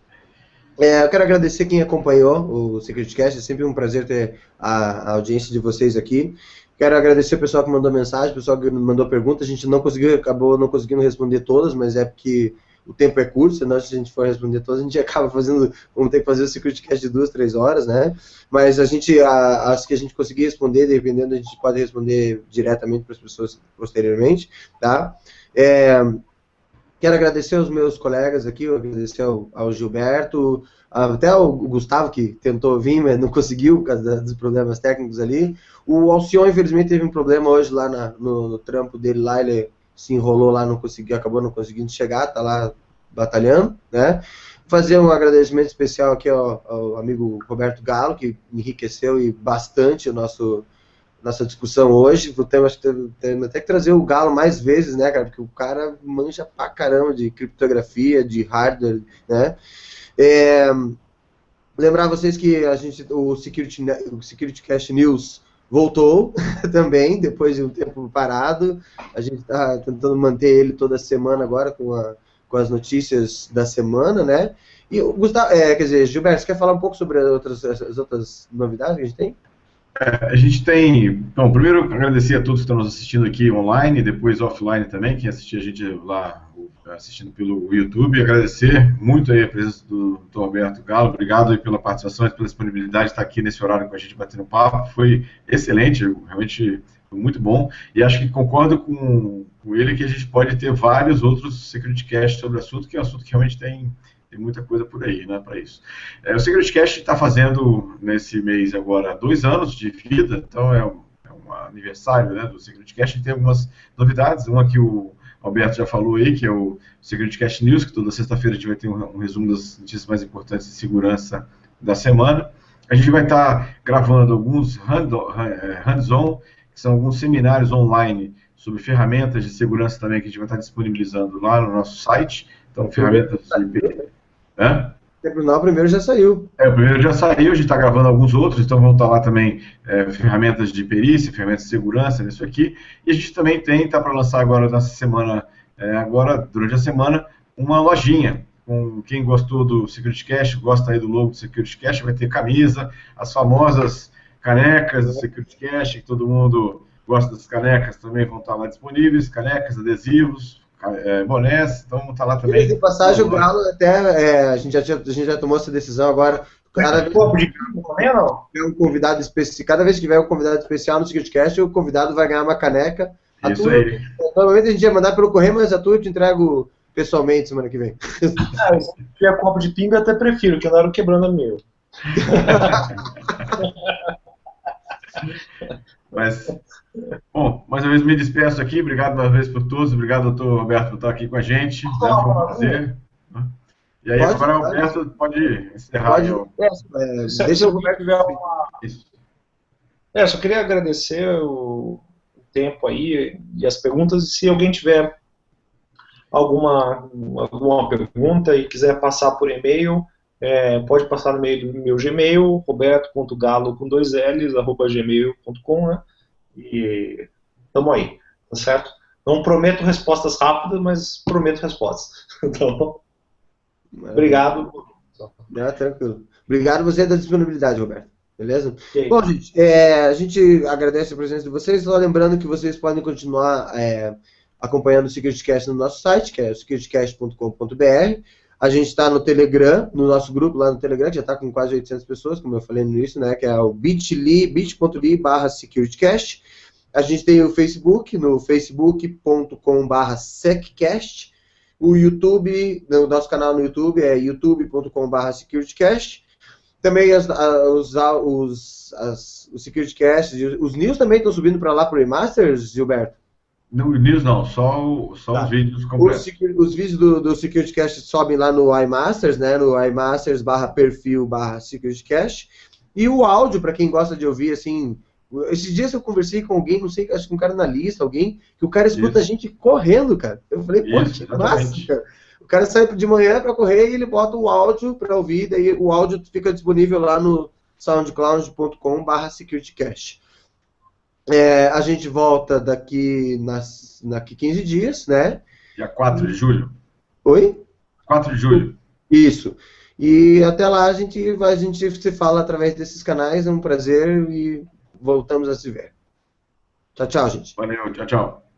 eu quero agradecer quem acompanhou o SecurityCast, é sempre um prazer ter a audiência de vocês aqui. Quero agradecer o pessoal que mandou mensagem, o pessoal que mandou perguntas, a gente acabou não conseguindo responder todas, mas é porque o tempo é curto, senão se a gente for responder todas, a gente acaba vamos ter que fazer o SecurityCast de 2, 3 horas, né? Mas as que a gente conseguir responder, dependendo, a gente pode responder diretamente para as pessoas posteriormente, tá? Quero agradecer aos meus colegas aqui, agradecer ao Gilberto, até ao Gustavo, que tentou vir, mas não conseguiu, por causa dos problemas técnicos ali. O Alcion, infelizmente, teve um problema hoje lá no trampo dele, lá ele se enrolou lá, acabou não conseguindo chegar, tá lá batalhando, né? Fazer um agradecimento especial aqui ao amigo Roberto Galo, que enriqueceu bastante nossa discussão hoje. Temos até que trazer o Galo mais vezes, né, cara? Porque o cara manja pra caramba de criptografia, de hardware, né? Lembrar vocês que o SecurityCast News voltou também, depois de um tempo parado. A gente está tentando manter ele toda semana agora com as notícias da semana, né? E o Gustavo, Gilberto, você quer falar um pouco sobre as outras novidades que a gente tem? A gente tem... Bom, primeiro agradecer a todos que estão nos assistindo aqui online, depois offline também, quem assistiu a gente lá assistindo pelo YouTube. Agradecer muito aí a presença do Dr. Roberto Galo. Obrigado aí pela participação e pela disponibilidade de estar aqui nesse horário com a gente batendo papo. Foi excelente, realmente foi muito bom. E acho que concordo com ele que a gente pode ter vários outros SecurityCast sobre o assunto, que é um assunto que realmente tem muita coisa por aí, né, para isso. O SecurityCast está fazendo, nesse mês agora, 2 anos de vida, então é um aniversário, né, do SecurityCast. A gente tem algumas novidades, uma que o Alberto já falou aí, que é o SecurityCast News, que toda sexta-feira a gente vai ter um resumo das notícias mais importantes de segurança da semana. A gente vai estar gravando alguns hands-on, que são alguns seminários online sobre ferramentas de segurança também, que a gente vai estar disponibilizando lá no nosso site. Então, ferramentas de... O primeiro já saiu. O primeiro já saiu, a gente está gravando alguns outros, então vão estar lá também ferramentas de perícia, ferramentas de segurança, nisso aqui. E a gente também está para lançar agora, nessa semana, durante a semana, uma lojinha. Com quem gostou do SecurityCast, gosta aí do logo do SecurityCast, vai ter camisa, as famosas canecas do SecurityCast, que todo mundo gosta das canecas, também vão estar lá disponíveis, canecas, adesivos, bonés, então está lá também. De passagem, o Galo até, a gente já tomou essa decisão agora. Cada vez que um convidado especial, cada vez que tiver um convidado especial no SecurityCast, o convidado vai ganhar uma caneca. Isso aí. Normalmente a gente ia mandar pelo correio, mas a tua eu te entrego pessoalmente semana que vem. Se tiver copo de pinga, eu até prefiro, que eu não era quebrando a meu. Mas, bom, mais uma vez me despeço aqui, obrigado mais uma vez por todos, obrigado, doutor Roberto, por estar aqui com a gente, né? Foi um prazer. E aí, agora o Roberto pode encerrar. Deixa eu ver só queria agradecer o tempo aí e as perguntas, e se alguém tiver alguma pergunta e quiser passar por e-mail, pode passar no e-mail do meu Gmail, roberto.galo com 2 L's, @gmail.com, né? E tamo aí, tá certo? Não prometo respostas rápidas, mas prometo respostas. Então, obrigado. Tranquilo. Obrigado você da disponibilidade, Roberto. Beleza? Okay. Bom, gente, a gente agradece a presença de vocês. Só lembrando que vocês podem continuar acompanhando o SecurityCast no nosso site, que é securitycast.com.br. A gente está no Telegram, no nosso grupo lá no Telegram, que já está com quase 800 pessoas, como eu falei no início, né, que é o bit.ly/securitycast. A gente tem o Facebook, no facebook.com/seccast. O YouTube, o nosso canal no YouTube é youtube.com/securitycast. Também os SecurityCasts, os news também estão subindo para lá para o Remasters, Gilberto? No news não, só os vídeos completos. Os vídeos do SecurityCast sobem lá no iMasters, né? No iMasters/perfil/SecurityCast. E o áudio, para quem gosta de ouvir, assim... Esses dias eu conversei com alguém, não sei, acho que um cara analista, alguém, que o cara escuta a gente correndo, cara. Eu falei, pô, que massa, cara. O cara sai de manhã para correr e ele bota o áudio para ouvir, daí o áudio fica disponível lá no soundcloud.com/securitycast. A gente volta daqui 15 dias, né? Dia 4 de julho. Oi? 4 de julho. Isso. E até lá a gente se fala através desses canais. É um prazer e voltamos a se ver. Tchau, tchau, gente. Valeu, tchau, tchau.